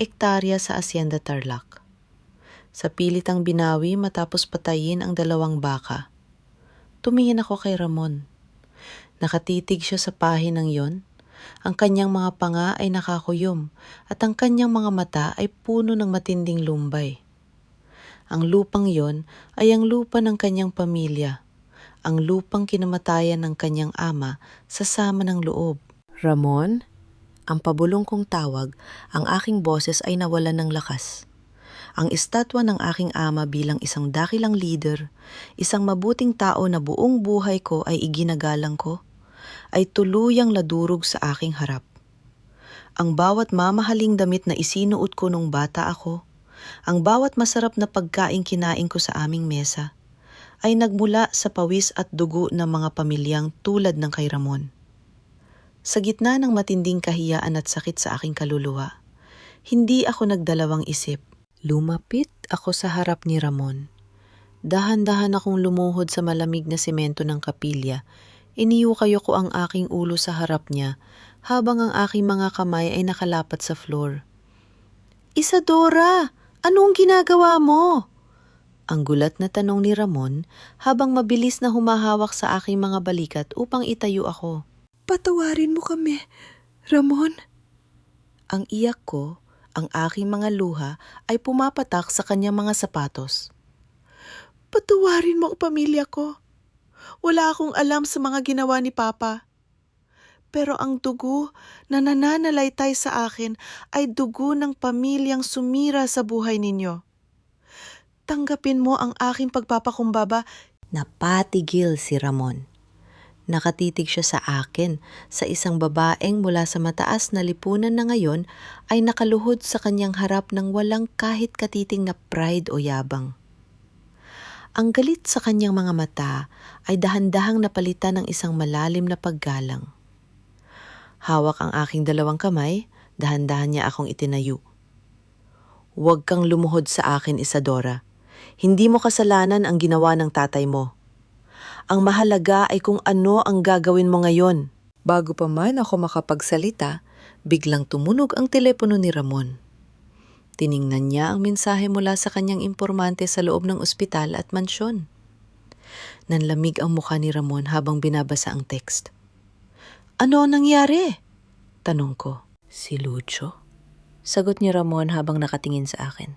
ektarya sa Hacienda Tarlac. Sa pilitang binawi matapos patayin ang 2 baka. Tumingin ako kay Ramon. Nakatitig siya sa pahinang yon. Ang kanyang mga panga ay nakakuyom at ang kanyang mga mata ay puno ng matinding lumbay. Ang lupang yon ay ang lupa ng kanyang pamilya, ang lupang kinamatayan ng kanyang ama sa sama ng loob. Ramon, ang pabulong kong tawag, ang aking boses ay nawalan ng lakas. Ang estatwa ng aking ama bilang isang dakilang leader, isang mabuting tao na buong buhay ko ay iginagalang ko, ay tuluyang ladurog sa aking harap. Ang bawat mamahaling damit na isinuot ko nung bata ako, ang bawat masarap na pagkain kinain ko sa aming mesa, ay nagmula sa pawis at dugo ng mga pamilyang tulad ng kay Ramon. Sa gitna ng matinding kahiyaan at sakit sa aking kaluluwa, hindi ako nagdalawang isip. Lumapit ako sa harap ni Ramon. Dahan-dahan akong lumuhod sa malamig na semento ng kapilya. Iniyukayo ko ang aking ulo sa harap niya habang ang aking mga kamay ay nakalapat sa floor. Isadora, anong ginagawa mo? Ang gulat na tanong ni Ramon habang mabilis na humahawak sa aking mga balikat upang itayo ako. Patawarin mo kami, Ramon. Ang iyak ko, ang aking mga luha ay pumapatak sa kanyang mga sapatos. Patawarin mo ang pamilya ko. Wala akong alam sa mga ginawa ni Papa. Pero ang dugo na nananalaytay sa akin ay dugo ng pamilyang sumira sa buhay ninyo. Tanggapin mo ang aking pagpapakumbaba. Napatigil si Ramon. Nakatitig siya sa akin, sa isang babaeng mula sa mataas na lipunan na ngayon ay nakaluhod sa kanyang harap ng walang kahit katiting na pride o yabang. Ang galit sa kanyang mga mata ay dahan-dahang napalitan ng isang malalim na paggalang. Hawak ang aking 2 kamay, dahan-dahan niya akong itinayo. Huwag kang lumuhod sa akin, Isadora. Hindi mo kasalanan ang ginawa ng tatay mo. Ang mahalaga ay kung ano ang gagawin mo ngayon. Bago pa man ako makapagsalita, biglang tumunog ang telepono ni Ramon. Tiningnan niya ang mensahe mula sa kanyang impormante sa loob ng ospital at mansyon. Nanlamig ang mukha ni Ramon habang binabasa ang text. Ano ang nangyari? Tanong ko. Si Lucio? Sagot ni Ramon habang nakatingin sa akin.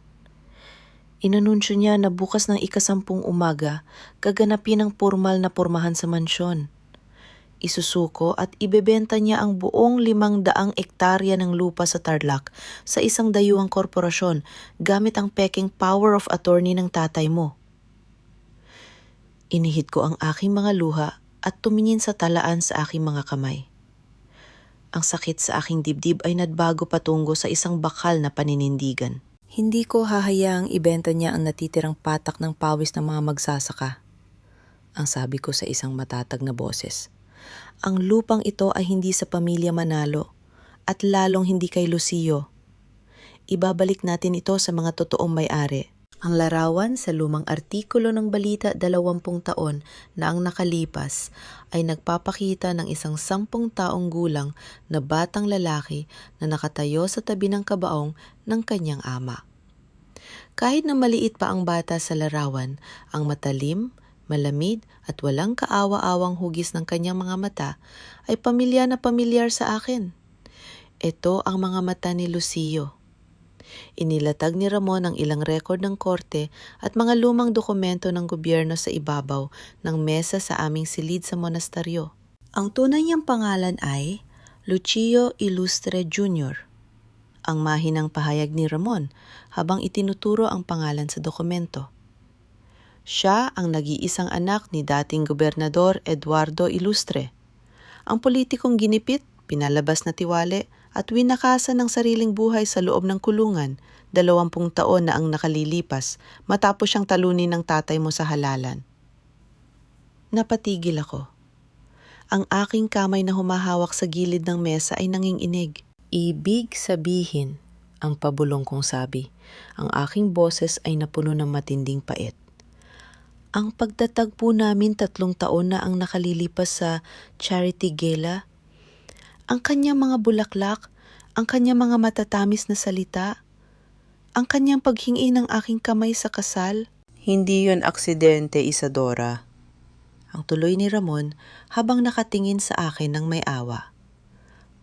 Inanunsyo niya na bukas ng 10:00 umaga, gaganapin ang formal na pormahan sa mansyon. Isusuko at ibebenta niya ang buong 500 ektarya ng lupa sa Tarlac sa isang dayuhang korporasyon gamit ang peking power of attorney ng tatay mo. Inihit ko ang aking mga luha at tumingin sa talaan sa aking mga kamay. Ang sakit sa aking dibdib ay nagbago patungo sa isang bakal na paninindigan. Hindi ko hahayaang ibenta niya ang natitirang patak ng pawis ng mga magsasaka. Ang sabi ko sa isang matatag na boses. Ang lupang ito ay hindi sa pamilya Manalo at lalong hindi kay Lucio. Ibabalik natin ito sa mga totoong may-ari. Ang larawan sa lumang artikulo ng balita 20 taon na ang nakalipas ay nagpapakita ng isang 10 taong gulang na batang lalaki na nakatayo sa tabi ng kabaong ng kanyang ama. Kahit na maliit pa ang bata sa larawan, ang matalim, Malamig at walang kaawa-awang hugis ng kanyang mga mata ay pamilya na pamilyar sa akin. Ito ang mga mata ni Lucio. Inilatag ni Ramon ang ilang rekord ng korte at mga lumang dokumento ng gobyerno sa ibabaw ng mesa sa aming silid sa monastaryo. Ang tunay niyang pangalan ay Lucio Ilustre Jr. Ang mahinang pahayag ni Ramon habang itinuturo ang pangalan sa dokumento. Siya ang nag-iisang anak ni dating Gobernador Eduardo Ilustre. Ang politikong ginipit, pinalabas na tiwali at winakasan ng sariling buhay sa loob ng kulungan, 20 taon na ang nakalilipas matapos siyang talunin ng tatay mo sa halalan. Napatigil ako. Ang aking kamay na humahawak sa gilid ng mesa ay nanginginig. Ibig sabihin, ang pabulong kong sabi, ang aking boses ay napuno ng matinding pait. Ang pagtatagpo namin 3 taon na ang nakalilipas sa charity gala. Ang kanyang mga bulaklak, ang kanyang mga matatamis na salita, ang kanyang paghingi ng aking kamay sa kasal. Hindi yon aksidente, Isadora. Ang tuloy ni Ramon habang nakatingin sa akin ng may awa.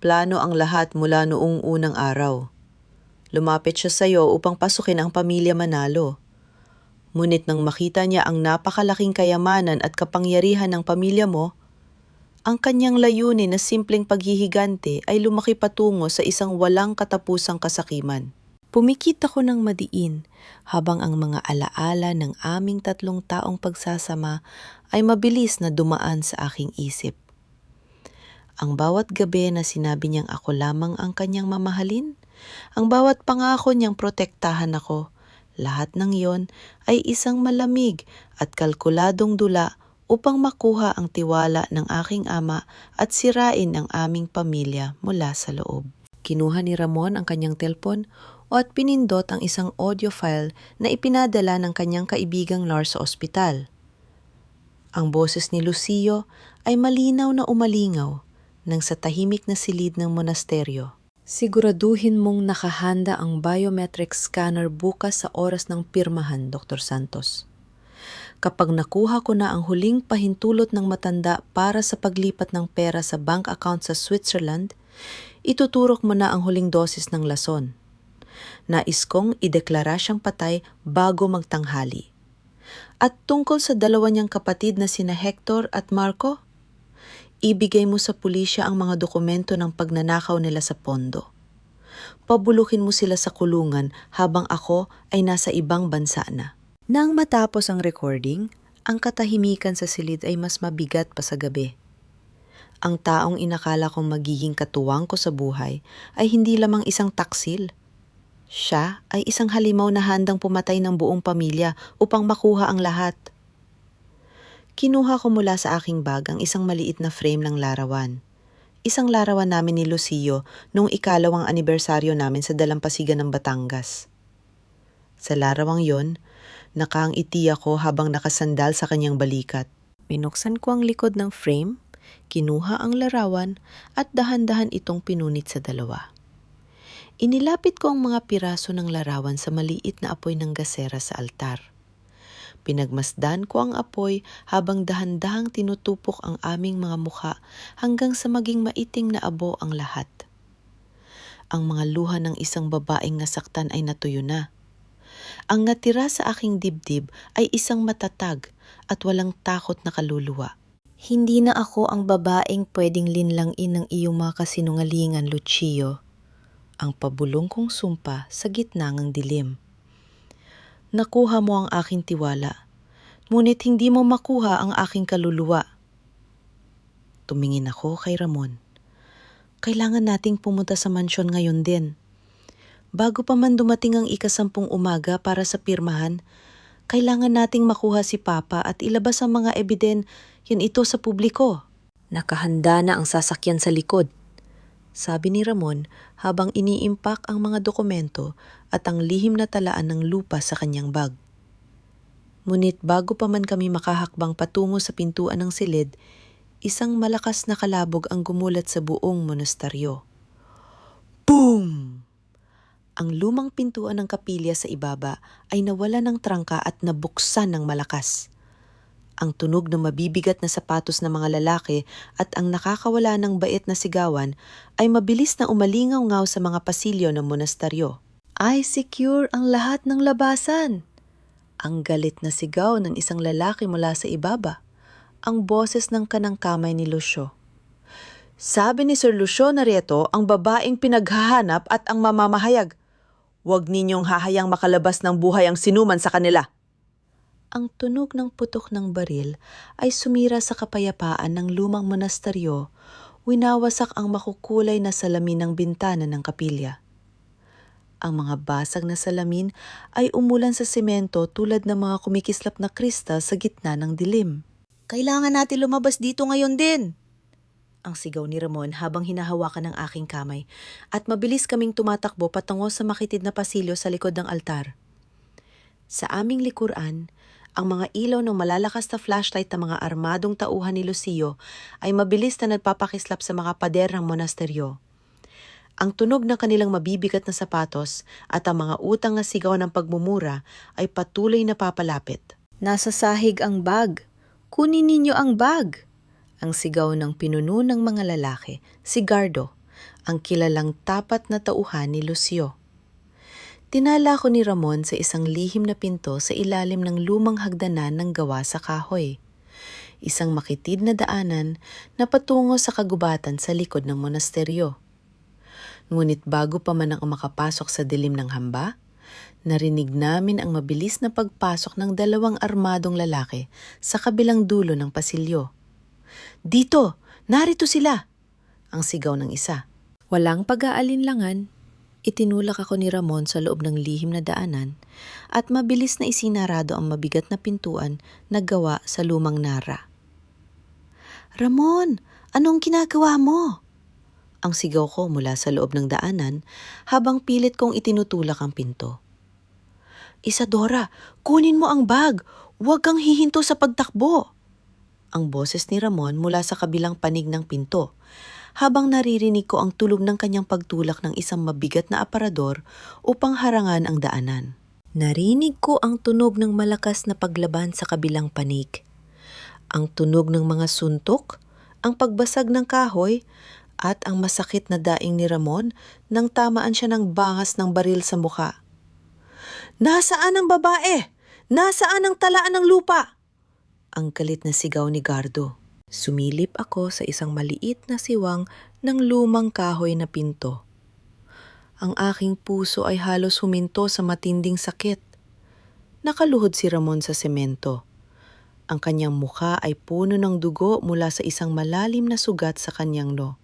Plano ang lahat mula noong unang araw. Lumapit siya sa iyo upang pasukin ang pamilya Manalo. Ngunit nang makita niya ang napakalaking kayamanan at kapangyarihan ng pamilya mo, ang kanyang layunin na simpleng paghihigante ay lumaki patungo sa isang walang katapusang kasakiman. Pumikit ako ng madiin habang ang mga alaala ng aming 3 taong pagsasama ay mabilis na dumaan sa aking isip. Ang bawat gabi na sinabi niyang ako lamang ang kanyang mamahalin, ang bawat pangako niyang protektahan ako, lahat ng iyon ay isang malamig at kalkuladong dula upang makuha ang tiwala ng aking ama at sirain ang aming pamilya mula sa loob. Kinuha ni Ramon ang kanyang telpon at pinindot ang isang audio file na ipinadala ng kanyang kaibigang Lars sa ospital. Ang boses ni Lucio ay malinaw na umalingaw nang sa tahimik na silid ng monasteryo. Siguraduhin mong nakahanda ang biometric scanner bukas sa oras ng pirmahan, Dr. Santos. Kapag nakuha ko na ang huling pahintulot ng matanda para sa paglipat ng pera sa bank account sa Switzerland, ituturok mo na ang huling dosis ng lason. Nais kong ideklara siyang patay bago magtanghali. At tungkol sa 2 niyang kapatid na sina Hector at Marco, ibigay mo sa pulisya ang mga dokumento ng pagnanakaw nila sa pondo. Pabulukin mo sila sa kulungan habang ako ay nasa ibang bansa na. Nang matapos ang recording, ang katahimikan sa silid ay mas mabigat pa sa gabi. Ang taong inakala kong magiging katuwang ko sa buhay ay hindi lamang isang taksil. Siya ay isang halimaw na handang pumatay ng buong pamilya upang makuha ang lahat. Kinuha ko mula sa aking bag ang isang maliit na frame ng larawan. Isang larawan namin ni Lucio noong 2nd anibersaryo namin sa dalampasigan ng Batangas. Sa larawang yon, nakaangiti ako habang nakasandal sa kanyang balikat. Binuksan ko ang likod ng frame, kinuha ang larawan at dahan-dahan itong pinunit sa 2. Inilapit ko ang mga piraso ng larawan sa maliit na apoy ng gasera sa altar. Pinagmasdan ko ang apoy habang dahan-dahang tinutupok ang aming mga mukha hanggang sa maging maitim na abo ang lahat. Ang mga luha ng isang babaeng nasaktan ay natuyo na. Ang natira sa aking dibdib ay isang matatag at walang takot na kaluluwa. Hindi na ako ang babaeng pwedeng linlangin ng iyong mga kasinungalingan, Lucio. Ang pabulong kong sumpa sa gitna ng dilim. Nakuha mo ang aking tiwala, ngunit hindi mo makuha ang aking kaluluwa. Tumingin ako kay Ramon. Kailangan nating pumunta sa mansyon ngayon din. Bago pa man dumating ang 10 umaga para sa pirmahan, kailangan nating makuha si Papa at ilabas ang mga ebidensya ito sa publiko. Nakahanda na ang sasakyan sa likod, sabi ni Ramon habang iniimpak ang mga dokumento at ang lihim na talaan ng lupa sa kanyang bag. Ngunit bago pa man kami makahakbang patungo sa pintuan ng silid, isang malakas na kalabog ang gumulat sa buong monastaryo. Boom! Ang lumang pintuan ng kapilya sa ibaba ay nawala ng trangka at nabuksan ng malakas. Ang tunog ng mabibigat na sapatos ng mga lalaki at ang nakakawala ng bait na sigawan ay mabilis na umalingaw-ngaw sa mga pasilyo ng monastaryo. Ay secure ang lahat ng labasan! Ang galit na sigaw ng isang lalaki mula sa ibaba. Ang boses ng kanang kamay ni Lucio. Sabi ni Sir Lucio Narieto ang babaeng pinaghahanap at ang mamamahayag. Huwag ninyong hahayang makalabas ng buhay ang sinuman sa kanila. Ang tunog ng putok ng baril ay sumira sa kapayapaan ng lumang monastaryo, winawasak ang makukulay na salamin ng bintana ng kapilya. Ang mga basag na salamin ay umulan sa semento tulad ng mga kumikislap na kristal sa gitna ng dilim. Kailangan natin lumabas dito ngayon din! Ang sigaw ni Ramon habang hinahawakan ng aking kamay at mabilis kaming tumatakbo patungo sa makitid na pasilyo sa likod ng altar. Sa aming likuran, ang mga ilaw ng malalakas na flashlight ng mga armadong tauhan ni Lucio ay mabilis na nagpapakislap sa mga pader ng monasteryo. Ang tunog ng kanilang mabibigat na sapatos at ang mga utang na sigaw ng pagmumura ay patuloy na papalapit. Nasa sahig ang bag. Kunin ninyo ang bag. Ang sigaw ng pinuno ng mga lalaki, si Gardo, ang kilalang tapat na tauhan ni Lucio. Tinala ko ni Ramon sa isang lihim na pinto sa ilalim ng lumang hagdanan ng gawa sa kahoy. Isang makitid na daanan na patungo sa kagubatan sa likod ng monasteryo. Ngunit bago pa man ang makapasok sa dilim ng hamba, narinig namin ang mabilis na pagpasok ng dalawang armadong lalaki sa kabilang dulo ng pasilyo. Dito! Narito sila! Ang sigaw ng isa. Walang pag-aalinlangan. Itinulak ako ni Ramon sa loob ng lihim na daanan at mabilis na isinarado ang mabigat na pintuan na gawa sa lumang nara. Ramon, anong ginagawa mo? Ang sigaw ko mula sa loob ng daanan habang pilit kong itinutulak ang pinto. Isadora, kunin mo ang bag! Huwag kang hihinto sa pagtakbo! Ang boses ni Ramon mula sa kabilang panig ng pinto. Habang naririnig ko ang tunog ng kanyang pagtulak ng isang mabigat na aparador upang harangan ang daanan. Narinig ko ang tunog ng malakas na paglaban sa kabilang panig. Ang tunog ng mga suntok, ang pagbasag ng kahoy, at ang masakit na daing ni Ramon nang tamaan siya ng bangas ng baril sa muka. Nasaan ang babae? Nasaan ang talaan ng lupa? Ang galit na sigaw ni Gardo. Sumilip ako sa isang maliit na siwang ng lumang kahoy na pinto. Ang aking puso ay halos huminto sa matinding sakit. Nakaluhod si Ramon sa semento. Ang kanyang mukha ay puno ng dugo mula sa isang malalim na sugat sa kanyang no.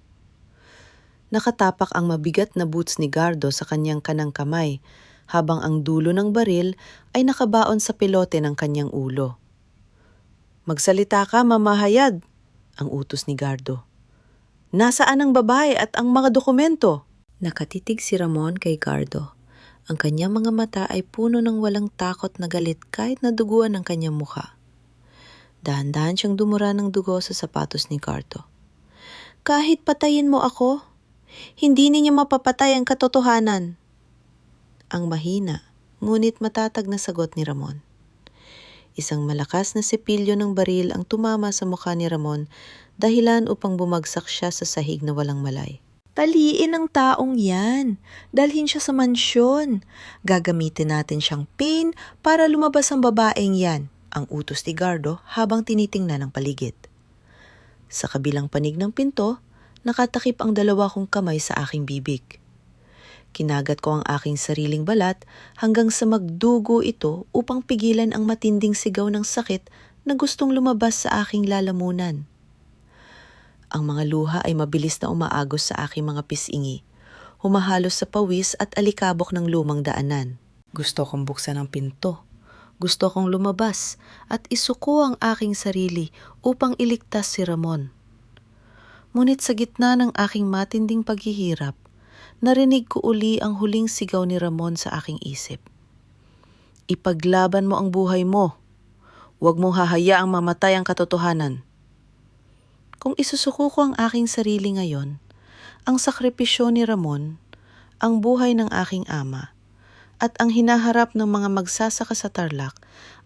Nakatapak ang mabigat na boots ni Gardo sa kanyang kanang kamay, habang ang dulo ng baril ay nakabaon sa pilote ng kanyang ulo. Magsalita ka, mamahayag! Ang utos ni Gardo. Nasaan ang babae at ang mga dokumento? Nakatitig si Ramon kay Gardo. Ang kanyang mga mata ay puno ng walang takot na galit kahit naduguan ang kanyang mukha. Dahan-dahan siyang dumura ng dugo sa sapatos ni Gardo. Kahit patayin mo ako, hindi ninyo mapapatay ang katotohanan. Ang mahina, ngunit matatag na sagot ni Ramon. Isang malakas na sipilyo ng baril ang tumama sa mukha ni Ramon, dahilan upang bumagsak siya sa sahig na walang malay. Taliin ang taong yan. Dalhin siya sa mansyon. Gagamitin natin siyang pin para lumabas ang babaeng yan, ang utos ni Gardo habang tinitingnan ang paligid. Sa kabilang panig ng pinto, nakatakip ang dalawa kong kamay sa aking bibig. Kinagat ko ang aking sariling balat hanggang sa magdugo ito upang pigilan ang matinding sigaw ng sakit na gustong lumabas sa aking lalamunan. Ang mga luha ay mabilis na umaagos sa aking mga pisingi, humahalos sa pawis at alikabok ng lumang daanan. Gusto kong buksan ang pinto. Gusto kong lumabas at isuko ang aking sarili upang iligtas si Ramon. Ngunit sa gitna ng aking matinding paghihirap, narinig ko uli ang huling sigaw ni Ramon sa aking isip. Ipaglaban mo ang buhay mo. Huwag mong hahayaang mamatay ang katotohanan. Kung isusuko ko ang aking sarili ngayon, ang sakripisyo ni Ramon, ang buhay ng aking ama, at ang hinaharap ng mga magsasaka sa Tarlac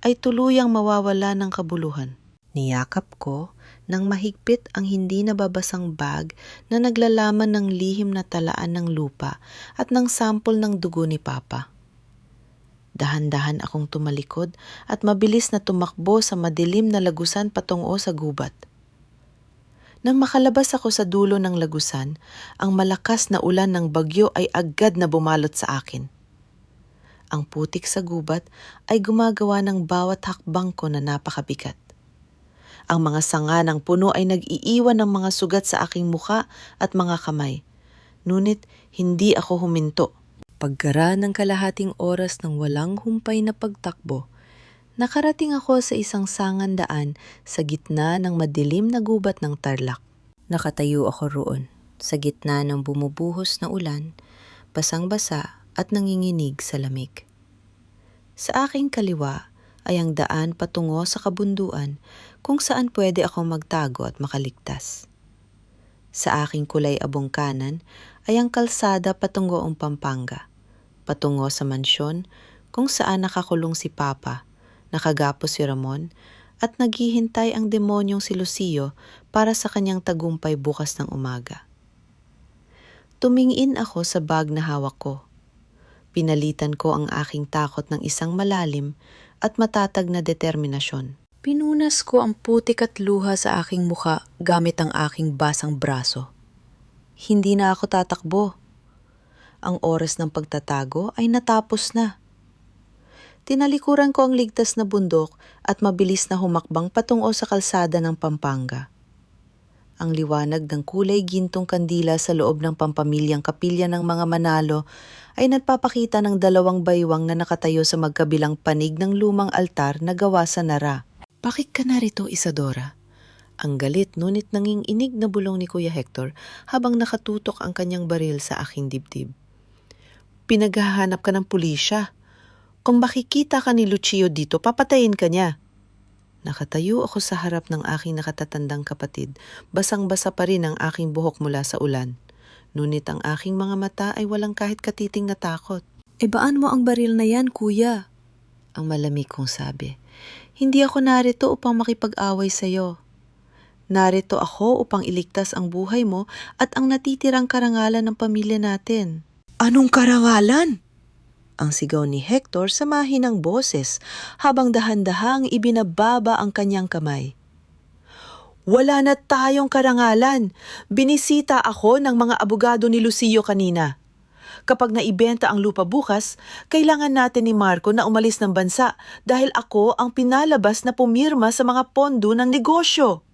ay tuluyang mawawala ng kabuluhan. Niyakap ko nang mahigpit ang hindi nababasang bag na naglalaman ng lihim na talaan ng lupa at ng sampol ng dugo ni Papa. Dahan-dahan akong tumalikod at mabilis na tumakbo sa madilim na lagusan patungo sa gubat. Nang makalabas ako sa dulo ng lagusan, ang malakas na ulan ng bagyo ay agad na bumalot sa akin. Ang putik sa gubat ay gumagawa ng bawat hakbang ko na napakabigat. Ang mga sanga ng puno ay nag-iiwan ng mga sugat sa aking muka at mga kamay. Ngunit hindi ako huminto. Pagkara ng kalahating oras ng walang humpay na pagtakbo, nakarating ako sa isang sangandaan sa gitna ng madilim na gubat ng Tarlac. Nakatayo ako roon, sa gitna ng bumubuhos na ulan, basang-basa at nanginginig sa lamig. Sa aking kaliwa ay ang daan patungo sa kabunduan kung saan pwede akong magtago at makaligtas. Sa aking kulay-abong kanan ay ang kalsada patungoong Pampanga, patungo sa mansyon kung saan nakakulong si Papa, nakagapos si Ramon, at naghihintay ang demonyong si Lucio para sa kanyang tagumpay bukas ng umaga. Tumingin ako sa bag na hawak ko. Pinalitan ko ang aking takot ng isang malalim at matatag na determinasyon. Pinunas ko ang putik at luha sa aking muka gamit ang aking basang braso. Hindi na ako tatakbo. Ang oras ng pagtatago ay natapos na. Tinalikuran ko ang ligtas na bundok at mabilis na humakbang patungo sa kalsada ng Pampanga. Ang liwanag ng kulay gintong kandila sa loob ng pampamilyang kapilya ng mga Manalo ay nagpapakita ng dalawang baywang na nakatayo sa magkabilang panig ng lumang altar na gawa sa nara. "Bakit ka narito, Isadora?" Ang galit ngunit nanginginig na bulong ni Kuya Hector habang nakatutok ang kanyang baril sa aking dibdib. "Pinaghahanap ka ng pulisya. Kung makikita ka ni Lucio dito, papatayin ka niya." Nakatayo ako sa harap ng aking nakatatandang kapatid. Basang-basa pa rin ang aking buhok mula sa ulan. Ngunit ang aking mga mata ay walang kahit katiting na takot. "Baan mo ang baril na yan, kuya?" Ang malamig kong sabi. "Hindi ako narito upang makipag-away sa'yo. Narito ako upang iligtas ang buhay mo at ang natitirang karangalan ng pamilya natin." "Anong karangalan?" Ang sigaw ni Hector sa mahinang boses habang dahan-dahang ibinababa ang kanyang kamay. "Wala na tayong karangalan. Binisita ako ng mga abogado ni Lucio kanina. Kapag naibenta ang lupa bukas, kailangan natin ni Marco na umalis ng bansa dahil ako ang pinalabas na pumirma sa mga pondo ng negosyo."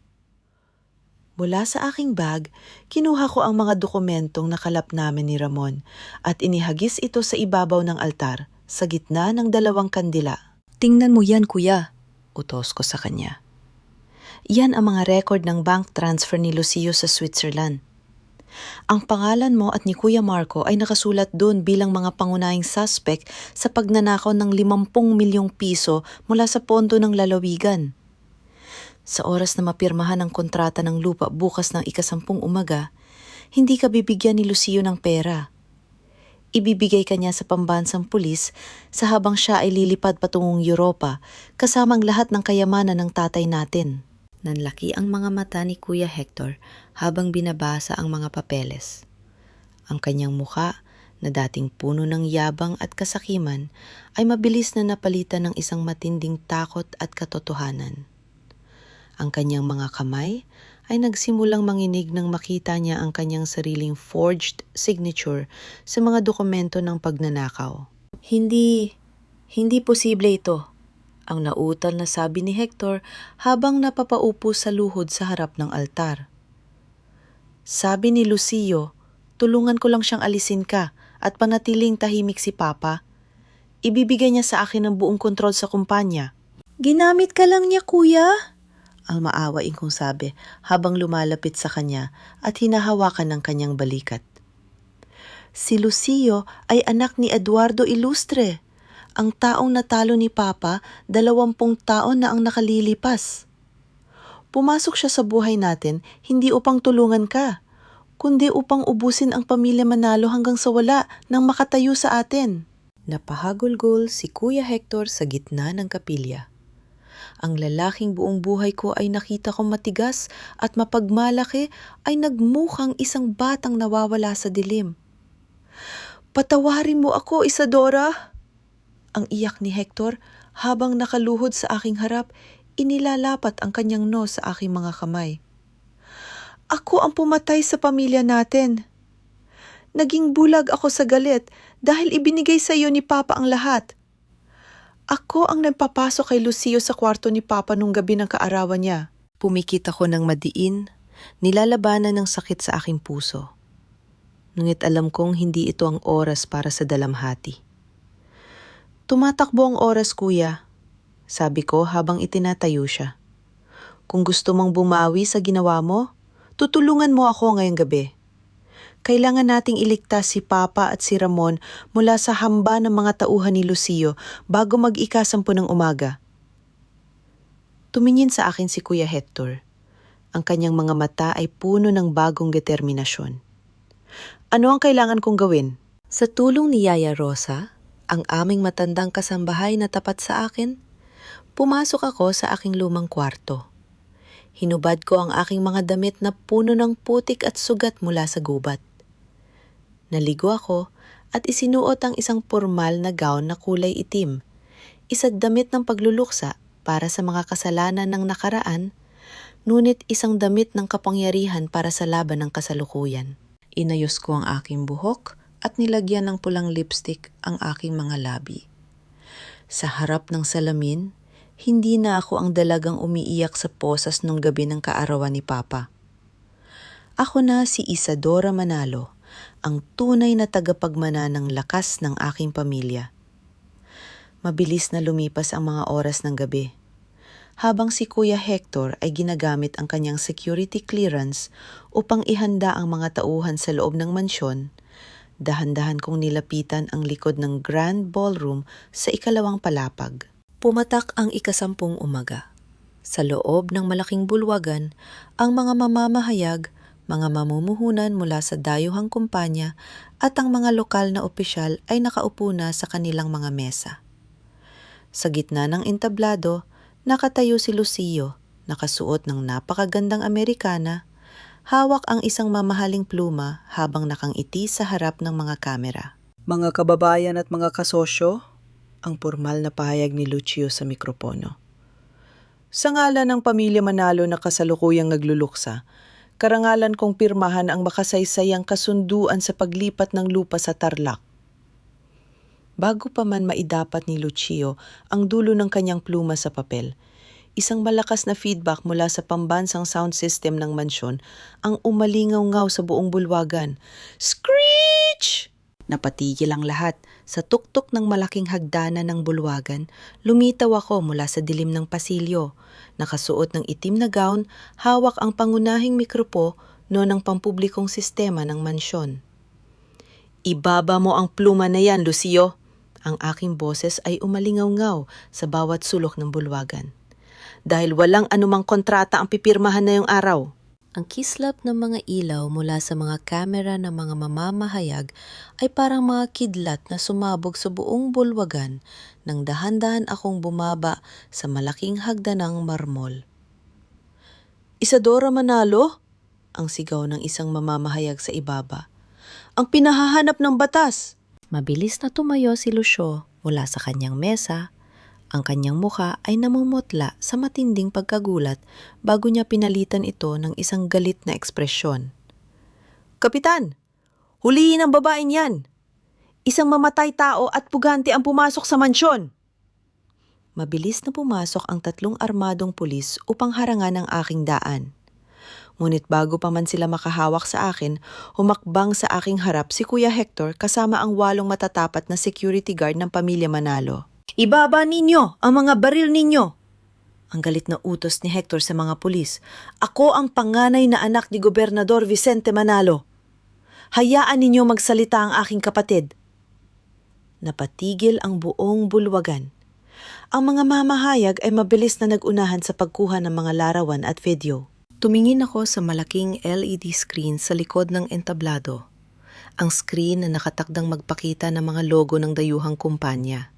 Mula sa aking bag, kinuha ko ang mga dokumentong nakalap namin ni Ramon at inihagis ito sa ibabaw ng altar sa gitna ng dalawang kandila. "Tingnan mo yan, kuya," utos ko sa kanya. "Yan ang mga record ng bank transfer ni Lucio sa Switzerland. Ang pangalan mo at ni Kuya Marco ay nakasulat doon bilang mga pangunahing suspect sa pagnanakaw ng 50 milyong piso mula sa pondo ng lalawigan. Sa oras na mapirmahan ang kontrata ng lupa bukas ng 10 umaga, hindi ka bibigyan ni Lucio ng pera. Ibibigay ka niya sa pambansang pulis sa habang siya ay lilipad patungong Europa kasamang lahat ng kayamanan ng tatay natin." Nanlaki ang mga mata ni Kuya Hector habang binabasa ang mga papeles. Ang kanyang muka, na dating puno ng yabang at kasakiman, ay mabilis na napalitan ng isang matinding takot at katotohanan. Ang kanyang mga kamay ay nagsimulang manginig nang makita niya ang kanyang sariling forged signature sa mga dokumento ng pagnanakaw. Hindi posible ito," ang nautal na sabi ni Hector habang napapaupo sa luhod sa harap ng altar. "Sabi ni Lucio, tulungan ko lang siyang alisin ka at panatiling tahimik si Papa. Ibibigay niya sa akin ang buong kontrol sa kumpanya." "Ginamit ka lang niya, kuya," ang maawain kong sabi habang lumalapit sa kanya at hinahawakan ng kanyang balikat. "Si Lucio ay anak ni Eduardo Ilustre, ang taong natalo ni Papa 20 taon na ang nakalilipas. Pumasok siya sa buhay natin hindi upang tulungan ka, kundi upang ubusin ang pamilya Manalo hanggang sa wala nang makatayo sa atin." Napahagulgol si Kuya Hector sa gitna ng kapilya. Ang lalaking buong buhay ko ay nakita kong matigas at mapagmalaki ay nagmukhang isang batang nawawala sa dilim. "Patawarin mo ako, Isadora!" Ang iyak ni Hector habang nakaluhod sa aking harap, inilalapat ang kanyang noo sa aking mga kamay. "Ako ang pumatay sa pamilya natin. Naging bulag ako sa galit dahil ibinigay sa iyo ni Papa ang lahat. Ako ang nagpapasok kay Lucio sa kwarto ni Papa nung gabi ng kaarawan niya." Pumikit ako ng madiin, nilalabanan ng sakit sa aking puso. Ngunit alam kong hindi ito ang oras para sa dalamhati. "Tumatakbo ang oras, kuya," sabi ko habang itinatayo siya. "Kung gusto mong bumawi sa ginawa mo, tutulungan mo ako ngayong gabi. Kailangan nating iligtas si Papa at si Ramon mula sa hamba ng mga tauhan ni Lucio bago mag-ika-10 ng umaga." Tumingin sa akin si Kuya Hector. Ang kanyang mga mata ay puno ng bagong determinasyon. "Ano ang kailangan kong gawin?" Sa tulong ni Yaya Rosa, ang aming matandang kasambahay na tapat sa akin, pumasok ako sa aking lumang kwarto. Hinubad ko ang aking mga damit na puno ng putik at sugat mula sa gubat. Naligo ako at isinuot ang isang pormal na gown na kulay itim, isa't damit ng pagluluksa para sa mga kasalanan ng nakaraan, ngunit isang damit ng kapangyarihan para sa laban ng kasalukuyan. Inayos ko ang aking buhok at nilagyan ng pulang lipstick ang aking mga labi. Sa harap ng salamin, hindi na ako ang dalagang umiiyak sa posas nung gabi ng kaarawan ni Papa. Ako na si Isadora Manalo, ang tunay na tagapagmana ng lakas ng aking pamilya. Mabilis na lumipas ang mga oras ng gabi. Habang si Kuya Hector ay ginagamit ang kanyang security clearance upang ihanda ang mga tauhan sa loob ng mansyon, dahan-dahan kong nilapitan ang likod ng grand ballroom sa ikalawang palapag. Pumatak ang 10 umaga. Sa loob ng malaking bulwagan, ang mga mamamahayag, mga mamumuhunan mula sa dayuhang kumpanya at ang mga lokal na opisyal ay nakaupo na sa kanilang mga mesa. Sa gitna ng entablado, nakatayo si Lucio, nakasuot ng napakagandang Amerikana, hawak ang isang mamahaling pluma habang nakangiti sa harap ng mga kamera.
Mga kababayan at mga kasosyo, ang pormal na pahayag ni Lucio sa mikropono. Sa ngalan ng pamilya Manalo na kasalukuyang nagluluksa, karangalan kong pirmahan ang makasaysayang kasunduan sa paglipat ng lupa sa Tarlac. Bago pa man maidapat ni Lucio ang dulo ng kanyang pluma sa papel, isang malakas na feedback mula sa pambansang sound system ng mansyon ang umalingaw-ngaw sa buong bulwagan. Screech! Napatigil ang lahat. Sa tuktok ng malaking hagdanan ng bulwagan, lumitaw ako mula sa dilim ng pasilyo. Nakasuot ng itim na gown, hawak ang pangunahing mikropono ng pampublikong sistema ng mansyon. "Ibaba mo ang pluma na yan, Lucio!" Ang aking boses ay umalingaw-ngaw sa bawat sulok ng bulwagan. "Dahil walang anumang kontrata ang pipirmahan na yung araw."
Ang kislap ng mga ilaw mula sa mga kamera ng mga mamamahayag ay parang mga kidlat na sumabog sa buong bulwagan nang dahan-dahan akong bumaba sa malaking hagdanang marmol.
"Isadora Manalo?"
Ang sigaw ng isang mamamahayag sa ibaba.
"Ang pinahahanap ng batas!"
Mabilis na tumayo si Lucio mula sa kanyang mesa. Ang kanyang mukha ay namumutla sa matinding pagkagulat bago niya pinalitan ito ng isang galit na ekspresyon.
"Kapitan, huliin ang babaeng yan! Isang mamatay tao at pugante ang pumasok sa mansyon!"
Mabilis na pumasok ang 3 armadong pulis upang harangan ang aking daan. Ngunit bago pa man sila makahawak sa akin, humakbang sa aking harap si Kuya Hector kasama ang 8 matatapat na security guard ng pamilya Manalo.
"Ibaba ninyo ang mga baril ninyo!"
Ang galit na utos ni Hector sa mga pulis.
"Ako ang panganay na anak ni Gobernador Vicente Manalo. Hayaan ninyo magsalita ang aking kapatid."
Napatigil ang buong bulwagan. Ang mga mamahayag ay mabilis na nagunahan sa pagkuha ng mga larawan at video. Tumingin ako sa malaking LED screen sa likod ng entablado. Ang screen na nakatakdang magpakita ng mga logo ng dayuhang kumpanya.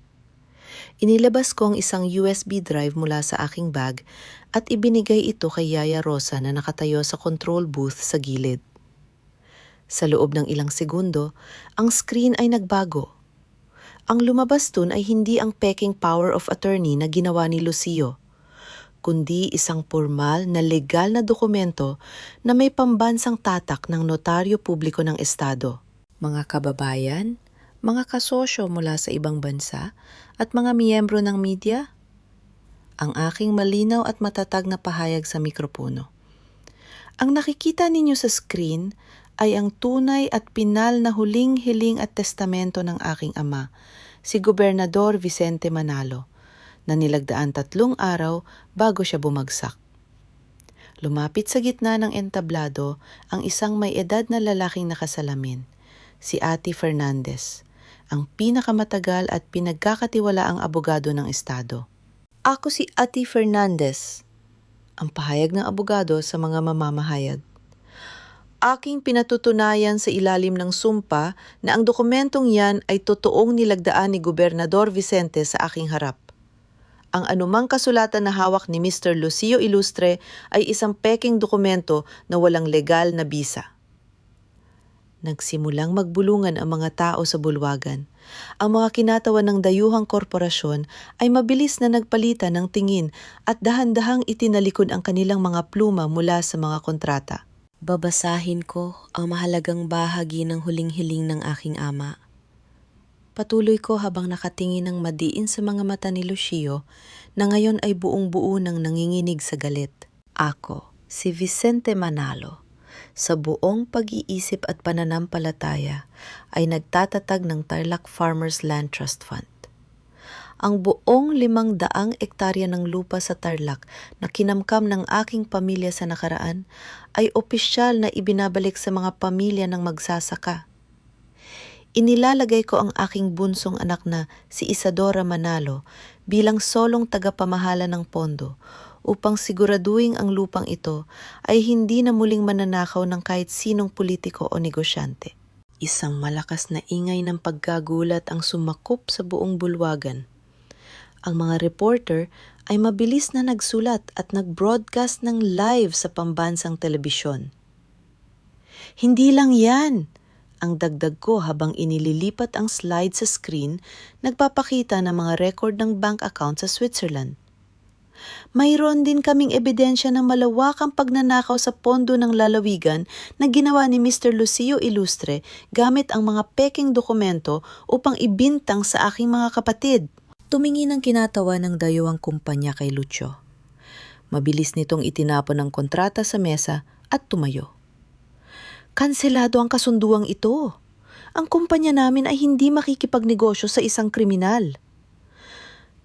Inilabas ko ang isang USB drive mula sa aking bag at ibinigay ito kay Yaya Rosa na nakatayo sa control booth sa gilid. Sa loob ng ilang segundo, ang screen ay nagbago. Ang lumabas dun ay hindi ang peking power of attorney na ginawa ni Lucio, kundi isang formal na legal na dokumento na may pambansang tatak ng notaryo publiko ng estado. Mga kababayan, mga kasosyo mula sa ibang bansa at mga miyembro ng media, ang aking malinaw at matatag na pahayag sa mikropono. Ang nakikita ninyo sa screen ay ang tunay at pinal na huling hiling at testamento ng aking ama, si Gobernador Vicente Manalo, na nilagdaan 3 araw bago siya bumagsak. Lumapit sa gitna ng entablado ang isang may edad na lalaking nakasalamin, si Ate Fernandez, ang pinakamatagal at pinagkakatiwalaang abogado ng estado. Ako si Ate Fernandez, ang pahayag ng abogado sa mga mamamahayag. Aking pinatutunayan sa ilalim ng sumpa na ang dokumentong yan ay totoong nilagdaan ni Gobernador Vicente sa aking harap. Ang anumang kasulatan na hawak ni Mr. Lucio Ilustre ay isang peking dokumento na walang legal na bisa. Nagsimulang magbulungan ang mga tao sa bulwagan. Ang mga kinatawan ng dayuhang korporasyon ay mabilis na nagpalitan ng tingin at dahan-dahang itinalikod ang kanilang mga pluma mula sa mga kontrata. Babasahin ko ang mahalagang bahagi ng huling hiling ng aking ama. Patuloy ko habang nakatingin ng madiin sa mga mata ni Lucio na ngayon ay buong-buo ng nanginginig sa galit. Ako, si Vicente Manalo, sa buong pag-iisip at pananampalataya ay nagtatatag ng Tarlac Farmers Land Trust Fund. Ang buong 500 ektarya ng lupa sa Tarlac na kinamkam ng aking pamilya sa nakaraan ay opisyal na ibinabalik sa mga pamilya ng magsasaka. Inilalagay ko ang aking bunsong anak na si Isadora Manalo bilang solong tagapamahala ng pondo upang siguraduhin ang lupang ito ay hindi na muling mananakaw ng kahit sinong politiko o negosyante. Isang malakas na ingay ng pagkagulat ang sumakop sa buong bulwagan. Ang mga reporter ay mabilis na nagsulat at nag-broadcast ng live sa pambansang telebisyon. Hindi lang yan! Ang dagdag ko habang inililipat ang slide sa screen, nagpapakita ng mga record ng bank account sa Switzerland. Mayroon din kaming ebidensya ng malawakang pagnanakaw sa pondo ng lalawigan na ginawa ni Mr. Lucio Ilustre gamit ang mga peking dokumento upang ibintang sa aking mga kapatid. Tumingin ang kinatawa ng dayuhang kumpanya kay Lucio. Mabilis nitong itinapon ang kontrata sa mesa at tumayo. Kanselado ang kasunduang ito. Ang kumpanya namin ay hindi makikipagnegosyo sa isang kriminal.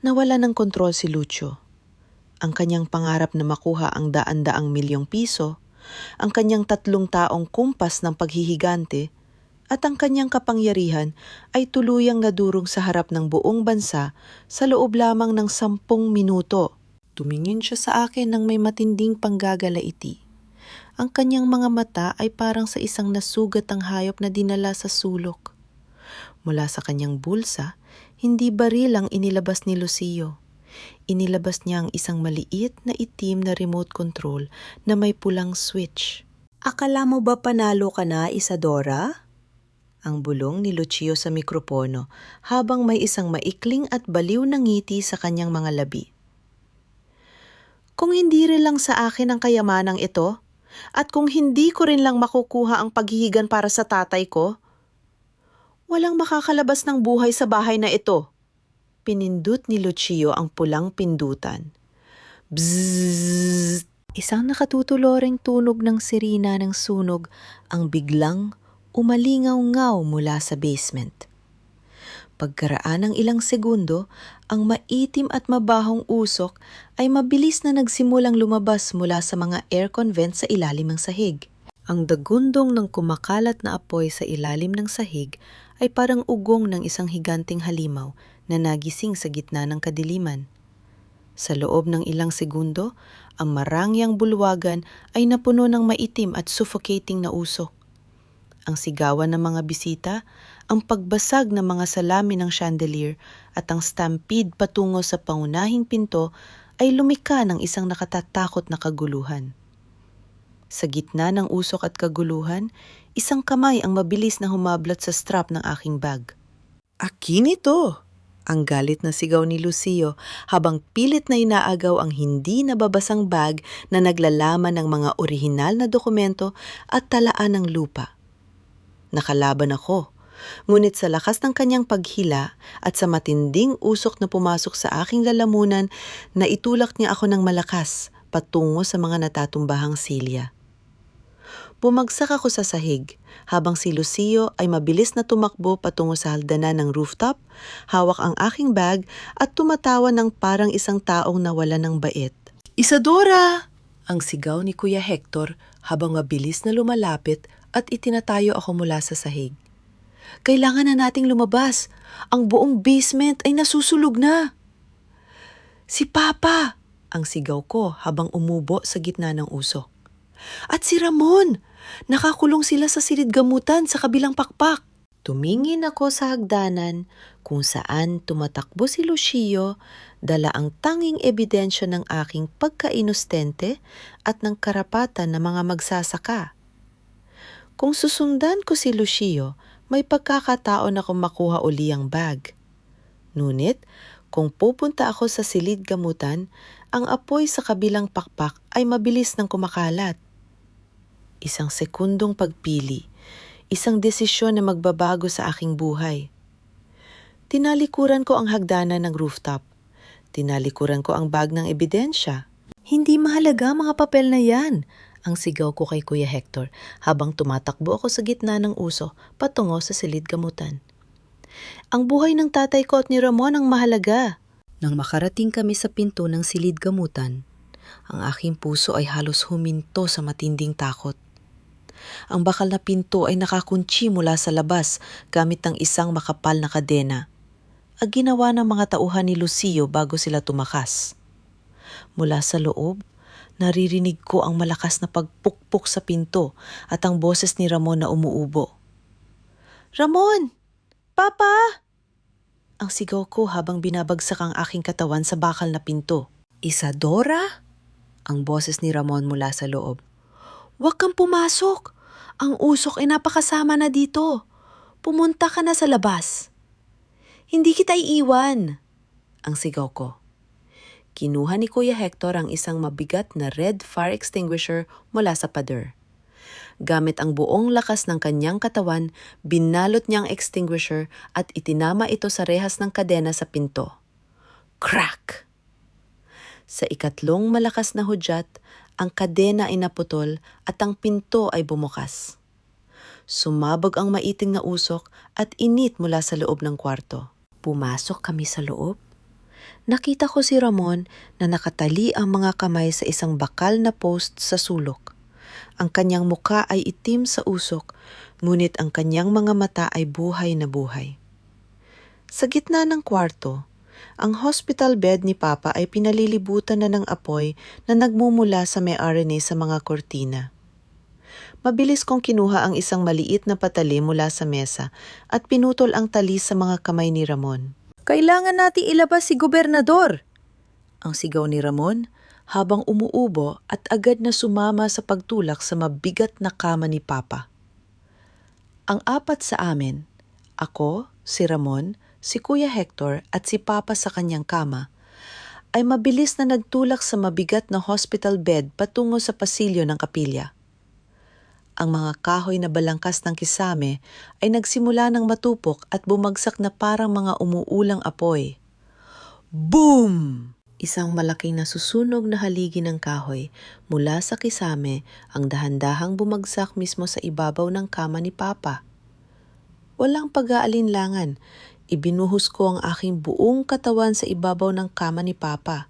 Nawala ng kontrol si Lucio. Ang kanyang pangarap na makuha ang daan-daang milyong piso, ang kanyang 3 taong kumpas ng paghihigante, at ang kanyang kapangyarihan ay tuluyang nadurog sa harap ng buong bansa sa loob lamang ng 10 minuto. Tumingin siya sa akin ng may matinding panggagalaiti. Ang kanyang mga mata ay parang sa isang nasugatang hayop na dinala sa sulok. Mula sa kanyang bulsa, hindi baril ang inilabas ni Lucio. Inilabas niya ang isang maliit na itim na remote control na may pulang switch. Akala mo ba panalo ka na, Isadora? Ang bulong ni Lucio sa mikropono habang may isang maikling at baliw na ngiti sa kanyang mga labi. Kung hindi rin lang sa akin ang kayamanang ito, at kung hindi ko rin lang makukuha ang paghihigan para sa tatay ko, walang makakalabas ng buhay sa bahay na ito. Pinindot ni Lucio ang pulang pindutan. Bzzzt! Isang nakatutuloreng tunog ng sirena ng sunog ang biglang umalingaw-ngaw mula sa basement. Pagkaraan ng ilang segundo, ang maitim at mabahong usok ay mabilis na nagsimulang lumabas mula sa mga aircon vent sa ilalim ng sahig. Ang dagundong ng kumakalat na apoy sa ilalim ng sahig ay parang ugong ng isang higanting halimaw na nagising sa gitna ng kadiliman. Sa loob ng ilang segundo, ang marangyang bulwagan ay napuno ng maitim at suffocating na usok. Ang sigawan ng mga bisita
Ang pagbasag ng mga salamin ng chandelier at ang stampede patungo sa pangunahing pinto ay lumika ng isang nakatatakot na kaguluhan. Sa gitna ng usok at kaguluhan, isang kamay ang mabilis na humablat sa strap ng aking bag. "Akin ito!" Ang galit na sigaw ni Lucio habang pilit na inaagaw ang hindi nababasang bag na naglalaman ng mga orihinal na dokumento at talaan ng lupa. Nakalaban ako, ngunit sa lakas ng kanyang paghila at sa matinding usok na pumasok sa aking lalamunan, naitulak niya ako ng malakas patungo sa mga natatumbahang silya. Bumagsak ako sa sahig, habang si Lucio ay mabilis na tumakbo patungo sa hagdanan ng rooftop, hawak ang aking bag at tumatawa ng parang isang taong nawala ng bait. "Isadora!" Ang sigaw ni Kuya Hector habang mabilis na lumalapit at itinatayo ako mula sa sahig. "Kailangan na nating lumabas. Ang buong basement ay nasusulog na." "Si Papa!" Ang sigaw ko habang umubo sa gitna ng usok. "At si Ramon! Nakakulong sila sa silid gamutan sa kabilang pakpak." Tumingin ako sa hagdanan kung saan tumatakbo si Lucio, dala ang tanging ebidensya ng aking pagkainostente at ng karapatan ng mga magsasaka. Kung susundan ko si Lucio, may pagkakataon akong makuha uli ang bag. Ngunit, kung pupunta ako sa silid gamutan, ang apoy sa kabilang pakpak ay mabilis nang kumakalat. Isang sekundong pagpili, isang desisyon na magbabago sa aking buhay. Tinalikuran ko ang hagdanan ng rooftop. Tinalikuran ko ang bag ng ebidensya. "Hindi mahalaga ang mga papel na yan," ang sigaw ko kay Kuya Hector habang tumatakbo ako sa gitna ng uso patungo sa silid gamutan. "Ang buhay ng tatay ko at ni Ramon ang mahalaga." Nang makarating kami sa pinto ng silid gamutan, ang aking puso ay halos huminto sa matinding takot. Ang bakal na pinto ay nakakunci mula sa labas gamit ng isang makapal na kadena. Ang ginawa ng mga tauhan ni Lucio bago sila tumakas. Mula sa loob, naririnig ko ang malakas na pagpukpok sa pinto at ang boses ni Ramon na umuubo. "Ramon! Papa!" Ang sigaw ko habang binabagsak ang aking katawan sa bakal na pinto. "Isadora?" Ang boses ni Ramon mula sa loob. "Huwag kang pumasok! Ang usok ay napakasama na dito. Pumunta ka na sa labas." "Hindi kita iiwan!" Ang sigaw ko. Kinuha ni Kuya Hector ang isang mabigat na red fire extinguisher mula sa pader. Gamit ang buong lakas ng kanyang katawan, binalot niya ang extinguisher at itinama ito sa rehas ng kadena sa pinto. Crack! Sa ikatlong malakas na hudyat, ang kadena ay naputol at ang pinto ay bumukas. Sumabog ang maiting na usok at init mula sa loob ng kwarto. Pumasok kami sa loob. Nakita ko si Ramon na nakatali ang mga kamay sa isang bakal na post sa sulok. Ang kanyang muka ay itim sa usok, ngunit ang kanyang mga mata ay buhay na buhay. Sa gitna ng kwarto, ang hospital bed ni Papa ay pinalilibutan na ng apoy na nagmumula sa may RNA sa mga kortina. Mabilis kong kinuha ang isang maliit na patali mula sa mesa at pinutol ang tali sa mga kamay ni Ramon. "Kailangan nating ilabas si Gobernador!" Ang sigaw ni Ramon habang umuubo at agad na sumama sa pagtulak sa mabigat na kama ni Papa. Ang apat sa amin, ako, si Ramon, si Kuya Hector at si Papa sa kanyang kama, ay mabilis na nagtulak sa mabigat na hospital bed patungo sa pasilyo ng kapilya. Ang mga kahoy na balangkas ng kisame ay nagsimula ng matupok at bumagsak na parang mga umuulang apoy. Boom! Isang malaking nasusunog na haligi ng kahoy mula sa kisame ang dahan-dahang bumagsak mismo sa ibabaw ng kama ni Papa. Walang pag-aalinlangan, ibinuhos ko ang aking buong katawan sa ibabaw ng kama ni Papa.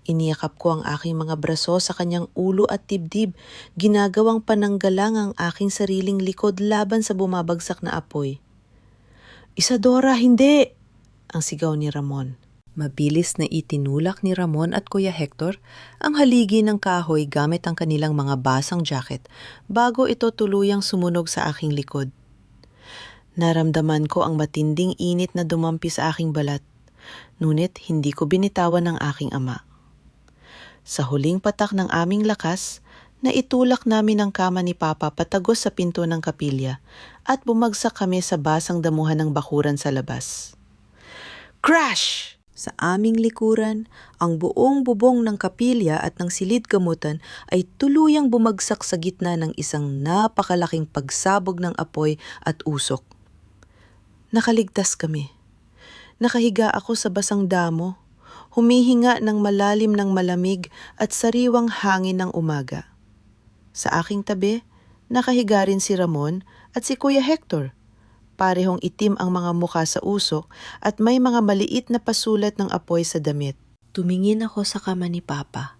Iniyakap ko ang aking mga braso sa kanyang ulo at dibdib, ginagawang pananggalang ang aking sariling likod laban sa bumabagsak na apoy. "Isadora, hindi!" ang sigaw ni Ramon. Mabilis na itinulak ni Ramon at Kuya Hector ang haligi ng kahoy gamit ang kanilang mga basang jacket bago ito tuluyang sumunog sa aking likod. Naramdaman ko ang matinding init na dumampi sa aking balat, ngunit hindi ko binitawan ang aking ama. Sa huling patak ng aming lakas, naitulak namin ang kama ni Papa patagos sa pinto ng kapilya at bumagsak kami sa basang damuhan ng bakuran sa labas. Crash! Sa aming likuran, ang buong bubong ng kapilya at ng silid gamutan ay tuluyang bumagsak sa gitna ng isang napakalaking pagsabog ng apoy at usok. Nakaligtas kami. Nakahiga ako sa basang damo, humihinga ng malalim ng malamig at sariwang hangin ng umaga. Sa aking tabi, nakahiga rin si Ramon at si Kuya Hector. Parehong itim ang mga mukha sa usok at may mga maliit na pasulat ng apoy sa damit. Tumingin ako sa kama ni Papa.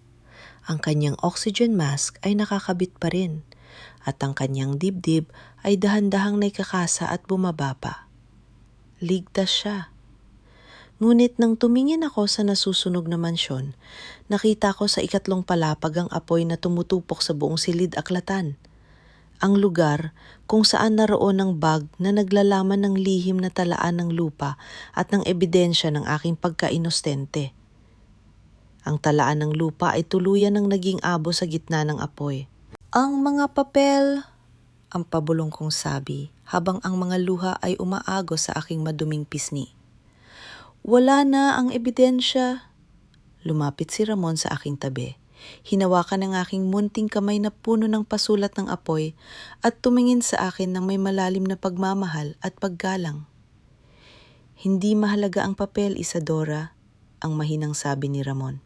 Ang kanyang oxygen mask ay nakakabit pa rin at ang kanyang dibdib ay dahan-dahang naikakasa at bumaba pa. Ligtas siya. Ngunit nang tumingin ako sa nasusunog na mansyon, nakita ko sa ikatlong palapag ang apoy na tumutupok sa buong silid aklatan. Ang lugar kung saan naroon ang bag na naglalaman ng lihim na talaan ng lupa at ng ebidensya ng aking pagka-inostente. Ang talaan ng lupa ay tuluyan ng naging abo sa gitna ng apoy. Ang mga papel, ang pabulong kong sabi habang ang mga luha ay umaagos sa aking maduming pisngi. Wala na ang ebidensya. Lumapit si Ramon sa aking tabi. Hinawakan ang aking munting kamay na puno ng pasulat ng apoy at tumingin sa akin ng may malalim na pagmamahal at paggalang. Hindi mahalaga ang papel, Isadora, ang mahinang sabi ni Ramon.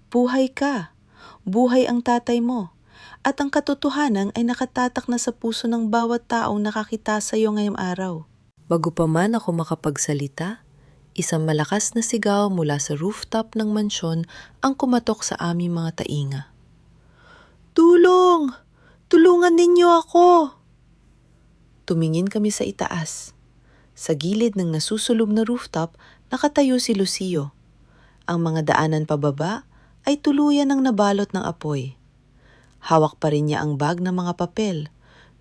Buhay ka. Buhay ang tatay mo. At ang katotohanan ay nakatatak na sa puso ng bawat taong nakakita sa iyo ngayong araw. Bago pa man ako makapagsalita, isang malakas na sigaw mula sa rooftop ng mansyon ang kumatok sa aming mga tainga. Tulong! Tulungan ninyo ako! Tumingin kami sa itaas. Sa gilid ng nasusulob na rooftop, nakatayo si Lucio. Ang mga daanan pababa ay tuluyan ng nabalot ng apoy. Hawak pa rin niya ang bag ng mga papel,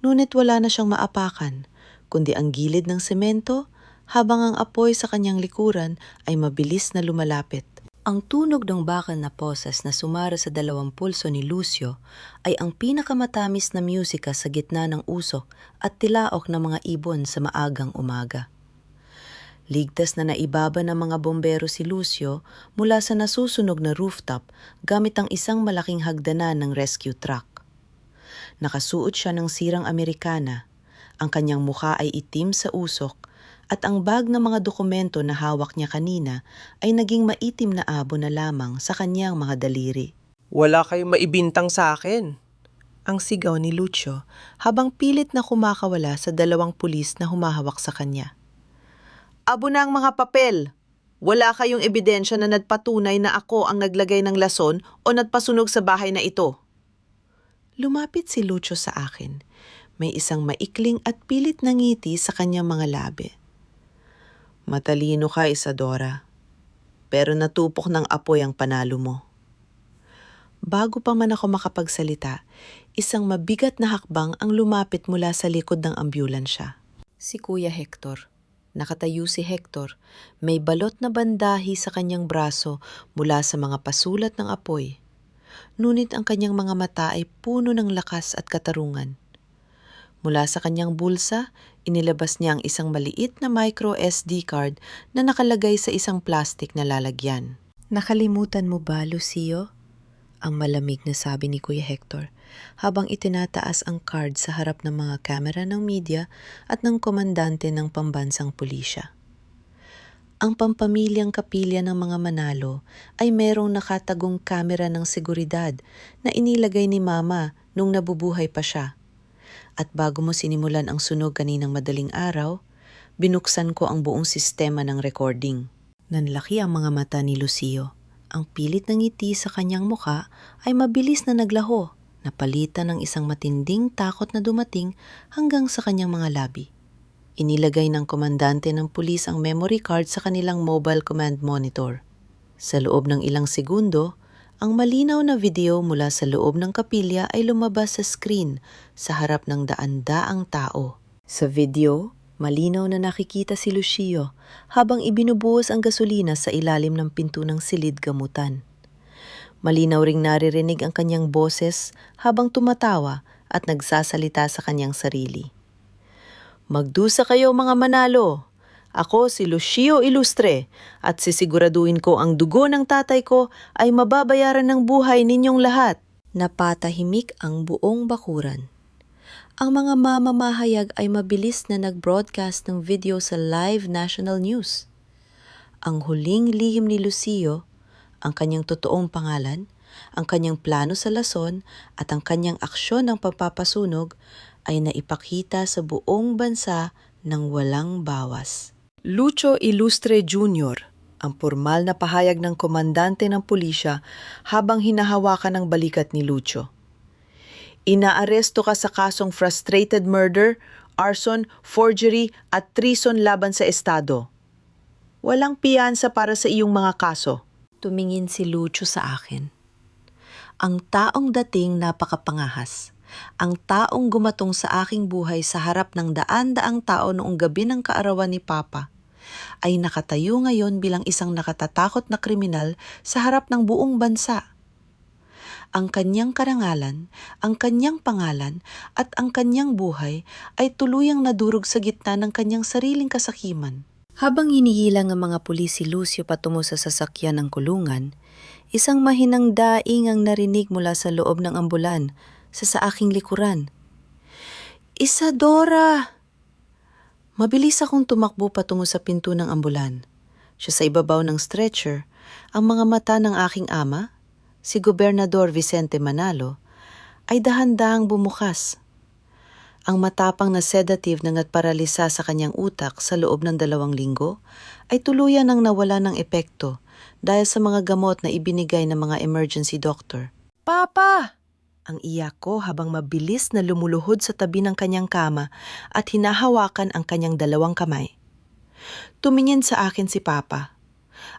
ngunit wala na siyang maapakan, kundi ang gilid ng semento habang ang apoy sa kanyang likuran ay mabilis na lumalapit. Ang tunog ng bakal na posas na sumara sa dalawang pulso ni Lucio ay ang pinakamatamis na musika sa gitna ng usok at tilaok ng mga ibon sa maagang umaga. Ligtas na naibaba ng mga bombero si Lucio mula sa nasusunog na rooftop gamit ang isang malaking hagdanan ng rescue truck. Nakasuot siya ng sirang Amerikana. Ang kanyang mukha ay itim sa usok at ang bag ng mga dokumento na hawak niya kanina ay naging maitim na abo na lamang sa kanyang mga daliri.
Wala kayong maibintang sa akin.
Ang sigaw ni Lucio habang pilit na kumakawala sa dalawang pulis na humahawak sa kanya. Abo na ang mga papel. Wala kayong ebidensya na nagpatunay na ako ang naglagay ng lason o nagpasunog sa bahay na ito. Lumapit si Lucio sa akin. May isang maikling at pilit na ngiti sa kanyang mga labi. Matalino ka, Isadora. Pero natupok ng apoy ang panalo mo. Bago pa man ako makapagsalita, isang mabigat na hakbang ang lumapit mula sa likod ng ambulansya. Si Kuya Hector. Nakatayo si Hector. May balot na bandahi sa kanyang braso mula sa mga pasulat ng apoy. Ngunit ang kanyang mga mata ay puno ng lakas at katarungan. Mula sa kanyang bulsa, inilabas niya ang isang maliit na micro SD card na nakalagay sa isang plastik na lalagyan. Nakalimutan mo ba, Lucio? Ang malamig na sabi ni Kuya Hector habang itinataas ang card sa harap ng mga kamera ng media at ng komandante ng pambansang pulisya. Ang pampamilyang kapilya ng mga Manalo ay merong nakatagong kamera ng seguridad na inilagay ni Mama nung nabubuhay pa siya. At bago mo sinimulan ang sunog kaninang madaling araw, binuksan ko ang buong sistema ng recording. Nanlaki ang mga mata ni Lucio. Ang pilit ng ngiti sa kanyang muka ay mabilis na naglaho, napalitan ng isang matinding takot na dumating hanggang sa kanyang mga labi. Inilagay ng komandante ng pulis ang memory card sa kanilang mobile command monitor. Sa loob ng ilang segundo, ang malinaw na video mula sa loob ng kapilya ay lumabas sa screen sa harap ng daan-daang tao. Sa video,
Malinaw na nakikita si Lucio habang ibinubuhos ang gasolina sa ilalim ng pinto ng silid gamutan. Malinaw ring naririnig ang kanyang boses habang tumatawa at nagsasalita sa kanyang sarili. Magdusa kayo mga manalo! Ako si Lucio Ilustre at sisiguraduhin ko ang dugo ng tatay ko ay mababayaran ng buhay ninyong lahat. Napatahimik ang buong bakuran. Ang mga mamamahayag ay mabilis na nag-broadcast ng video sa live national news. Ang huling lihim ni Lucio, ang kanyang totoong pangalan, ang kanyang plano sa lason at ang kanyang aksyon ng pagpapasunog ay naipakita sa buong bansa ng walang bawas. Lucio Ilustre Jr., ang pormal na pahayag ng komandante ng pulisya habang hinahawakan ang balikat ni Lucio. Inaaresto ka sa kasong frustrated murder, arson, forgery at treason laban sa Estado. Walang piyansa para sa iyong mga kaso. Tumingin si Lucio sa akin. Ang taong dating napakapangahas. Ang taong gumatong sa aking buhay sa harap ng daan-daang tao noong gabi ng kaarawan ni Papa ay nakatayo ngayon bilang isang nakatatakot na kriminal sa harap ng buong bansa. Ang kanyang karangalan, ang kanyang pangalan at ang kanyang buhay ay tuluyang nadurog sa gitna ng kanyang sariling kasakiman. Habang hinihilang ang mga pulis si Lucio patungo sa sasakyan ng kulungan, isang mahinang daing ang narinig mula sa loob ng ambulan sa aking likuran. Isadora! Mabilis akong tumakbo patungo sa pinto ng ambulan. Siya sa ibabaw ng stretcher, ang mga mata ng aking ama, si Gobernador Vicente Manalo, ay dahan-dahang bumukas. Ang matapang na sedative na nagparalisa sa kanyang utak sa loob ng 2 linggo ay tuluyan ng nawala ng epekto dahil sa mga gamot na ibinigay ng mga emergency doctor. Papa! Ang iyak ko habang mabilis na lumuluhod sa tabi ng kanyang kama at hinahawakan ang kanyang 2 kamay. Tumingin sa akin si Papa.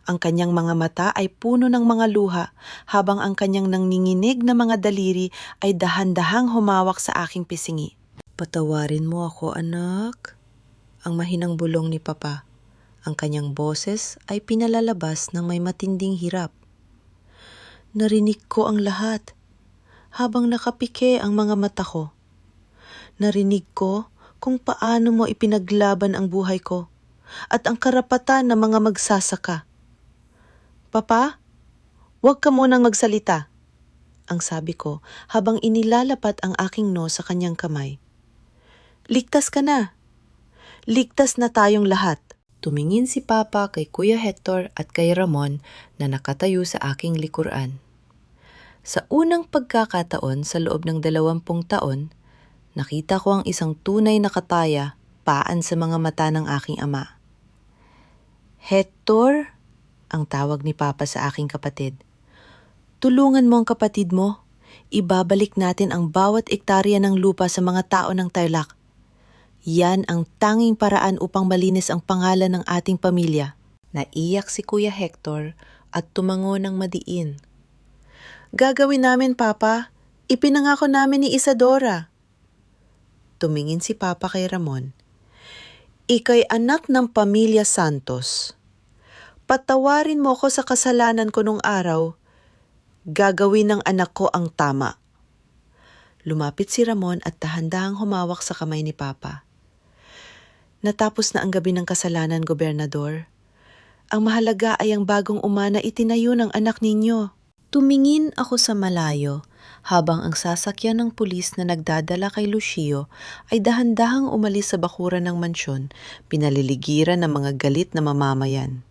Ang kanyang mga mata ay puno ng mga luha habang ang kanyang nanginginig na mga daliri ay dahan-dahang humawak sa aking pisingi. Patawarin mo ako, anak. Ang mahinang bulong ni Papa. Ang kanyang boses ay pinalalabas ng may matinding hirap. Narinig ko ang lahat. Habang nakapike ang mga mata ko. Narinig ko kung paano mo ipinaglaban ang buhay ko at ang karapatan ng mga magsasaka. Papa, huwag ka munang magsalita, ang sabi ko habang inilalapat ang aking noo sa kanyang kamay. Ligtas ka na. Ligtas na tayong lahat. Tumingin si Papa kay Kuya Hector at kay Ramon na nakatayo sa aking likuran. Sa unang pagkakataon sa loob ng 20 taon, nakita ko ang isang tunay na kataya paan sa mga mata ng aking ama. Hector, ang tawag ni Papa sa aking kapatid. Tulungan mo ang kapatid mo. Ibabalik natin ang bawat ektarya ng lupa sa mga tao ng Tarlac. Yan ang tanging paraan upang malinis ang pangalan ng ating pamilya. Naiyak si Kuya Hector at tumango ng madiin. Gagawin namin, Papa. Ipinangako namin ni Isadora. Tumingin si Papa kay Ramon. Ika'y anak ng pamilya Santos. Patawarin mo ko sa kasalanan ko nung araw. Gagawin ng anak ko ang tama. Lumapit si Ramon at dahan-dahang humawak sa kamay ni Papa. Natapos na ang gabi ng kasalanan, Gobernador. Ang mahalaga ay ang bagong umana itinayo ng anak ninyo. Tumingin ako sa malayo habang ang sasakyan ng pulis na nagdadala kay Lucio ay dahan-dahang umalis sa bakuran ng mansyon, pinaliligiran ng mga galit na mamamayan.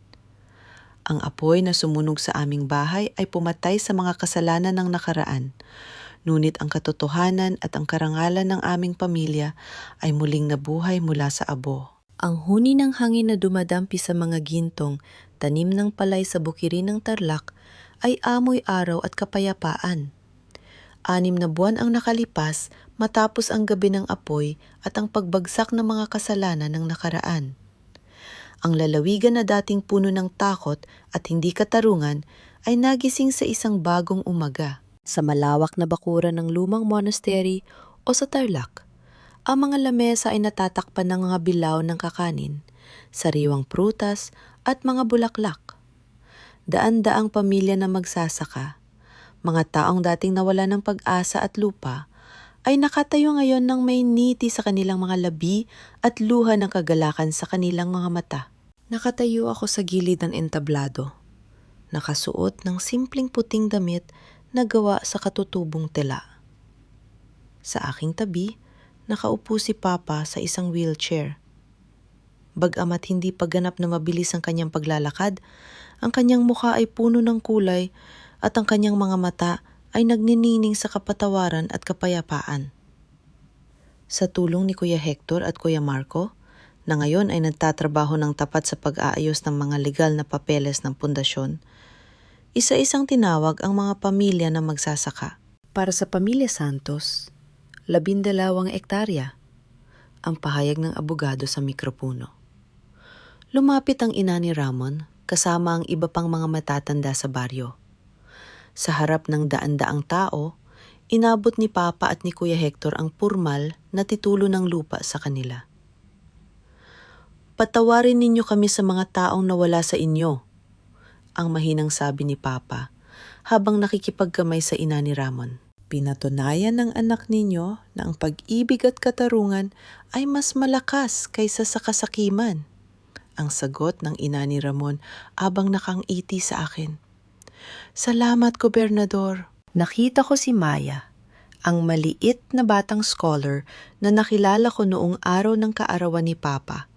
Ang apoy na sumunog sa aming bahay ay pumatay sa mga kasalanan ng nakaraan, ngunit ang katotohanan at ang karangalan ng aming pamilya ay muling nabuhay mula sa abo. Ang huni ng hangin na dumadampi sa mga gintong, tanim ng palay sa bukirin ng Tarlac, ay amoy araw at kapayapaan. 6 na buwan ang nakalipas matapos ang gabi ng apoy at ang pagbagsak ng mga kasalanan ng nakaraan. Ang lalawigan na dating puno ng takot at hindi katarungan ay nagising sa isang bagong umaga. Sa malawak na bakuran ng lumang monastery o sa Tarlac, Ang mga lamesa ay natatakpan ng mga bilaw ng kakanin, sariwang prutas at mga bulaklak. Daan-daang pamilya na magsasaka, mga taong dating nawala ng pag-asa at lupa, ay nakatayo ngayon ng may ngiti sa kanilang mga labi at luha ng kagalakan sa kanilang mga mata. Nakatayo ako sa gilid ng entablado, nakasuot ng simpleng puting damit na gawa sa katutubong tela. Sa aking tabi, nakaupo si Papa sa isang wheelchair. Bagamat hindi pa ganap na mabilis ang kanyang paglalakad, ang kanyang mukha ay puno ng kulay at ang kanyang mga mata ay nagninining sa kapatawaran at kapayapaan. Sa tulong ni Kuya Hector at Kuya Marco, na ngayon ay nagtatrabaho ng tapat sa pag-aayos ng mga legal na papeles ng pundasyon, isa-isang tinawag ang mga pamilya na magsasaka. Para sa Pamilya Santos, 12 ektarya, ang pahayag ng abogado sa mikropono. Lumapit ang ina ni Ramon kasama ang iba pang mga matatanda sa baryo. Sa harap ng daan-daang tao, inabot ni Papa at ni Kuya Hector ang purmal na titulo ng lupa sa kanila. Patawarin ninyo kami sa mga taong nawala sa inyo, ang mahinang sabi ni Papa habang nakikipagkamay sa ina ni Ramon. Pinatunayan ng anak ninyo na ang pag-ibig at katarungan ay mas malakas kaysa sa kasakiman, ang sagot ng ina ni Ramon abang nakangiti sa akin. Salamat, Gobernador. Nakita ko si Maya, ang maliit na batang scholar na nakilala ko noong araw ng kaarawan ni Papa,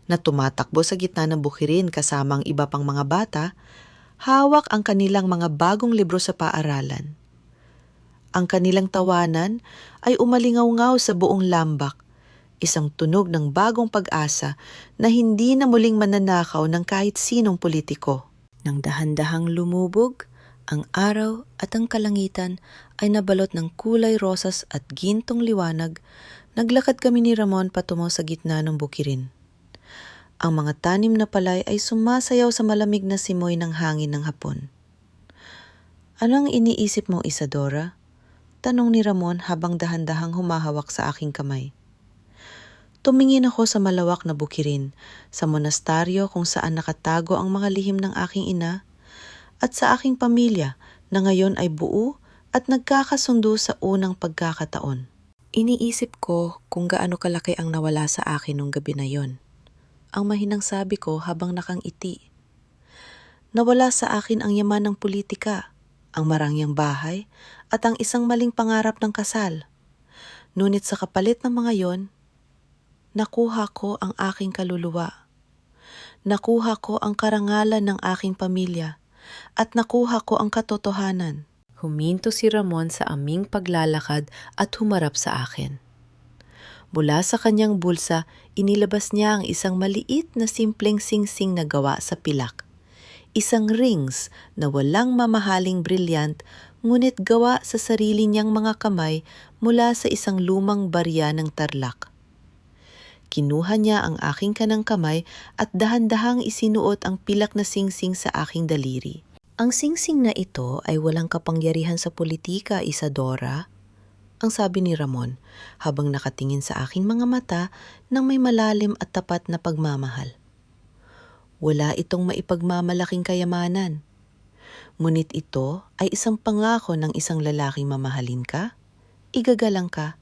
na tumatakbo sa gitna ng bukirin kasama ang iba pang mga bata, hawak ang kanilang mga bagong libro sa paaralan. Ang kanilang tawanan ay umalingaw-ngaw sa buong lambak, isang tunog ng bagong pag-asa na hindi na muling mananakaw ng kahit sinong politiko. Nang dahan-dahang lumubog, ang araw at ang kalangitan ay nabalot ng kulay rosas at gintong liwanag, naglakad kami ni Ramon patungo sa gitna ng bukirin. Ang mga tanim na palay ay sumasayaw sa malamig na simoy ng hangin ng hapon. Anong iniisip mo, Isadora? Tanong ni Ramon habang dahan-dahang humahawak sa aking kamay. Tumingin ako sa malawak na bukirin, sa monastaryo kung saan nakatago ang mga lihim ng aking ina, at sa aking pamilya na ngayon ay buo at nagkakasundo sa unang pagkakataon. Iniisip ko kung gaano kalaki ang nawala sa akin nung gabi na yon. Ang mahinang sabi ko habang nakangiti. Nawala sa akin ang yaman ng politika, ang marangyang bahay, at ang isang maling pangarap ng kasal. Ngunit sa kapalit ng mga yon, nakuha ko ang aking kaluluwa. Nakuha ko ang karangalan ng aking pamilya, at nakuha ko ang katotohanan. Huminto si Ramon sa aming paglalakad at humarap sa akin. Mula sa kanyang bulsa, inilabas niya ang isang maliit na simpleng singsing na gawa sa pilak. Isang rings na walang mamahaling brilyant, ngunit gawa sa sarili niyang mga kamay mula sa isang lumang barya ng Tarlac. Kinuha niya ang aking kanang kamay at dahan-dahang isinuot ang pilak na singsing sa aking daliri. Ang singsing na ito ay walang kapangyarihan sa politika, Isadora, ang sabi ni Ramon habang nakatingin sa aking mga mata ng may malalim at tapat na pagmamahal. Wala itong maipagmamalaking kayamanan. Ngunit ito ay isang pangako ng isang lalaking mamahalin ka, igagalang ka,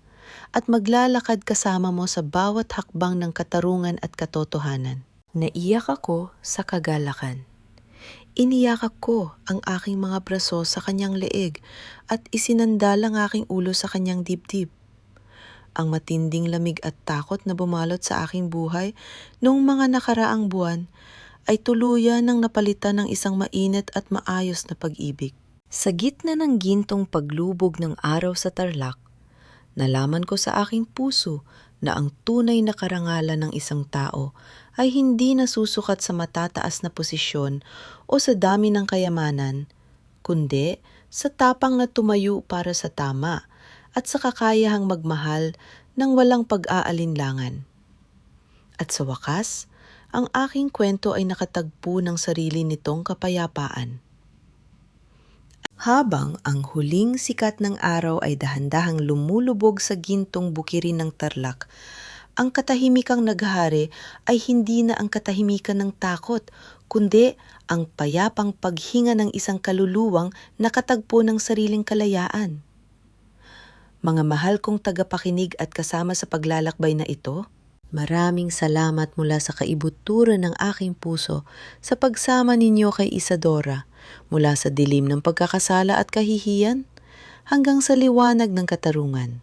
at maglalakad kasama mo sa bawat hakbang ng katarungan at katotohanan. Naiyak ako sa kagalakan. Iniyakap ko ang aking mga braso sa kanyang leeg at isinandal ang aking ulo sa kanyang dibdib. Ang matinding lamig at takot na bumalot sa aking buhay noong mga nakaraang buwan ay tuluyan ng napalitan ng isang mainit at maayos na pag-ibig. Sa gitna ng gintong paglubog ng araw sa Tarlac, nalaman ko sa aking puso na ang tunay na karangalan ng isang tao ay hindi nasusukat sa matataas na posisyon o sa dami ng kayamanan, kundi sa tapang na tumayo para sa tama at sa kakayahang magmahal ng walang pag-aalinlangan. At sa wakas, ang aking kwento ay nakatagpo ng sarili nitong kapayapaan.
Habang ang huling sikat ng araw ay dahan-dahang lumulubog sa gintong bukirin ng Tarlac, ang katahimikang naghahari ay hindi na ang katahimikan ng takot, kundi ang payapang paghinga ng isang kaluluwang nakatagpo ng sariling kalayaan. Mga mahal kong tagapakinig at kasama sa paglalakbay na ito, maraming salamat mula sa kaibuturan ng aking puso sa pagsama ninyo kay Isadora mula sa dilim ng pagkakasala at kahihiyan hanggang sa liwanag ng katarungan.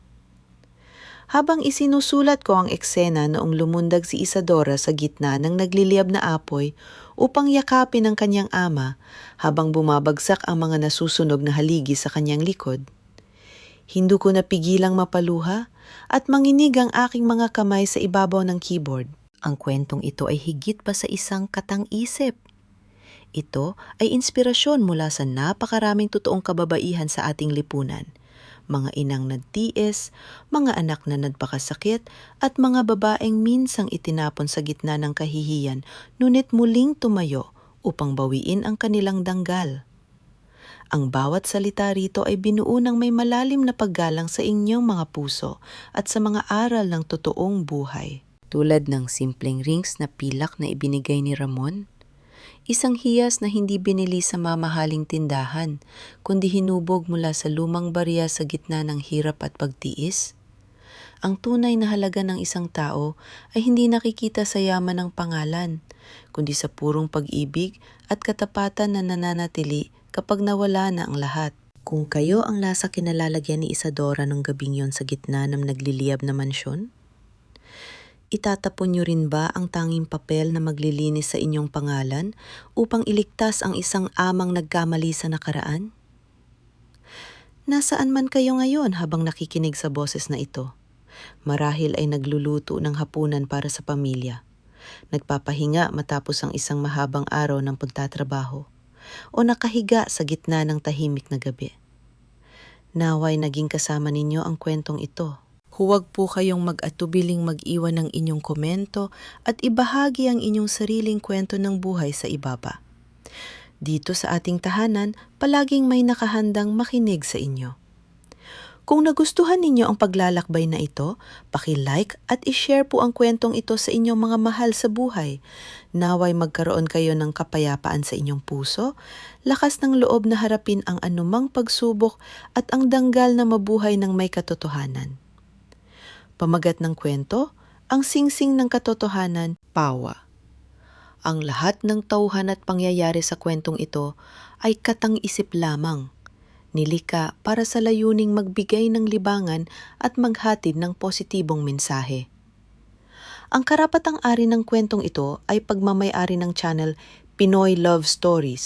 Habang isinusulat ko ang eksena noong lumundag si Isadora sa gitna ng nagliliyab na apoy upang yakapin ang kanyang ama habang bumabagsak ang mga nasusunog na haligi sa kanyang likod, hindi ko napigilang mapaluha at manginig ang aking mga kamay sa ibabaw ng keyboard. Ang kwentong ito ay higit pa sa isang katang-isip. Ito ay inspirasyon mula sa napakaraming totoong kababaihan sa ating lipunan. Mga inang nagtiis, mga anak na nagpakasakit, at mga babaeng minsang itinapon sa gitna ng kahihiyan, ngunit muling tumayo upang bawiin ang kanilang danggal. Ang bawat salita rito ay binuo ng may malalim na paggalang sa inyong mga puso at sa mga aral ng totoong buhay. Tulad ng simpleng rings na pilak na ibinigay ni Ramon, isang hiyas na hindi binili sa mamahaling tindahan, kundi hinubog mula sa lumang barya sa gitna ng hirap at pagtiis. Ang tunay na halaga ng isang tao ay hindi nakikita sa yaman ng pangalan, kundi sa purong pag-ibig at katapatan na nananatili kapag nawala na ang lahat. Kung kayo ang nasa kinalalagyan ni Isadora nung gabing yon sa gitna ng nagliliyab na mansyon, itatapon niyo rin ba ang tanging papel na maglilinis sa inyong pangalan upang iligtas ang isang amang nagkamali sa nakaraan? Nasaan man kayo ngayon habang nakikinig sa boses na ito? Marahil ay nagluluto ng hapunan para sa pamilya, nagpapahinga matapos ang isang mahabang araw ng pagtatrabaho, o nakahiga sa gitna ng tahimik na gabi. Naway naging kasama ninyo ang kwentong ito. Huwag po kayong mag-atubiling mag-iwan ng inyong komento at ibahagi ang inyong sariling kwento ng buhay sa ibaba. Dito sa ating tahanan, palaging may nakahandang makinig sa inyo. Kung nagustuhan ninyo ang paglalakbay na ito, paki-like at i-share po ang kwentong ito sa inyong mga mahal sa buhay. Naway magkaroon kayo ng kapayapaan sa inyong puso, lakas ng loob na harapin ang anumang pagsubok at ang danggal na mabuhay ng may katotohanan. Pamagat ng kwento, ang singsing ng katotohanan, Pawa. Ang lahat ng tauhan at pangyayari sa kwentong ito ay katang-isip lamang, nilikha para sa layuning magbigay ng libangan at maghatid ng positibong mensahe. Ang karapatang-ari ng kwentong ito ay pagmamay-ari ng channel Pinoy Love Stories.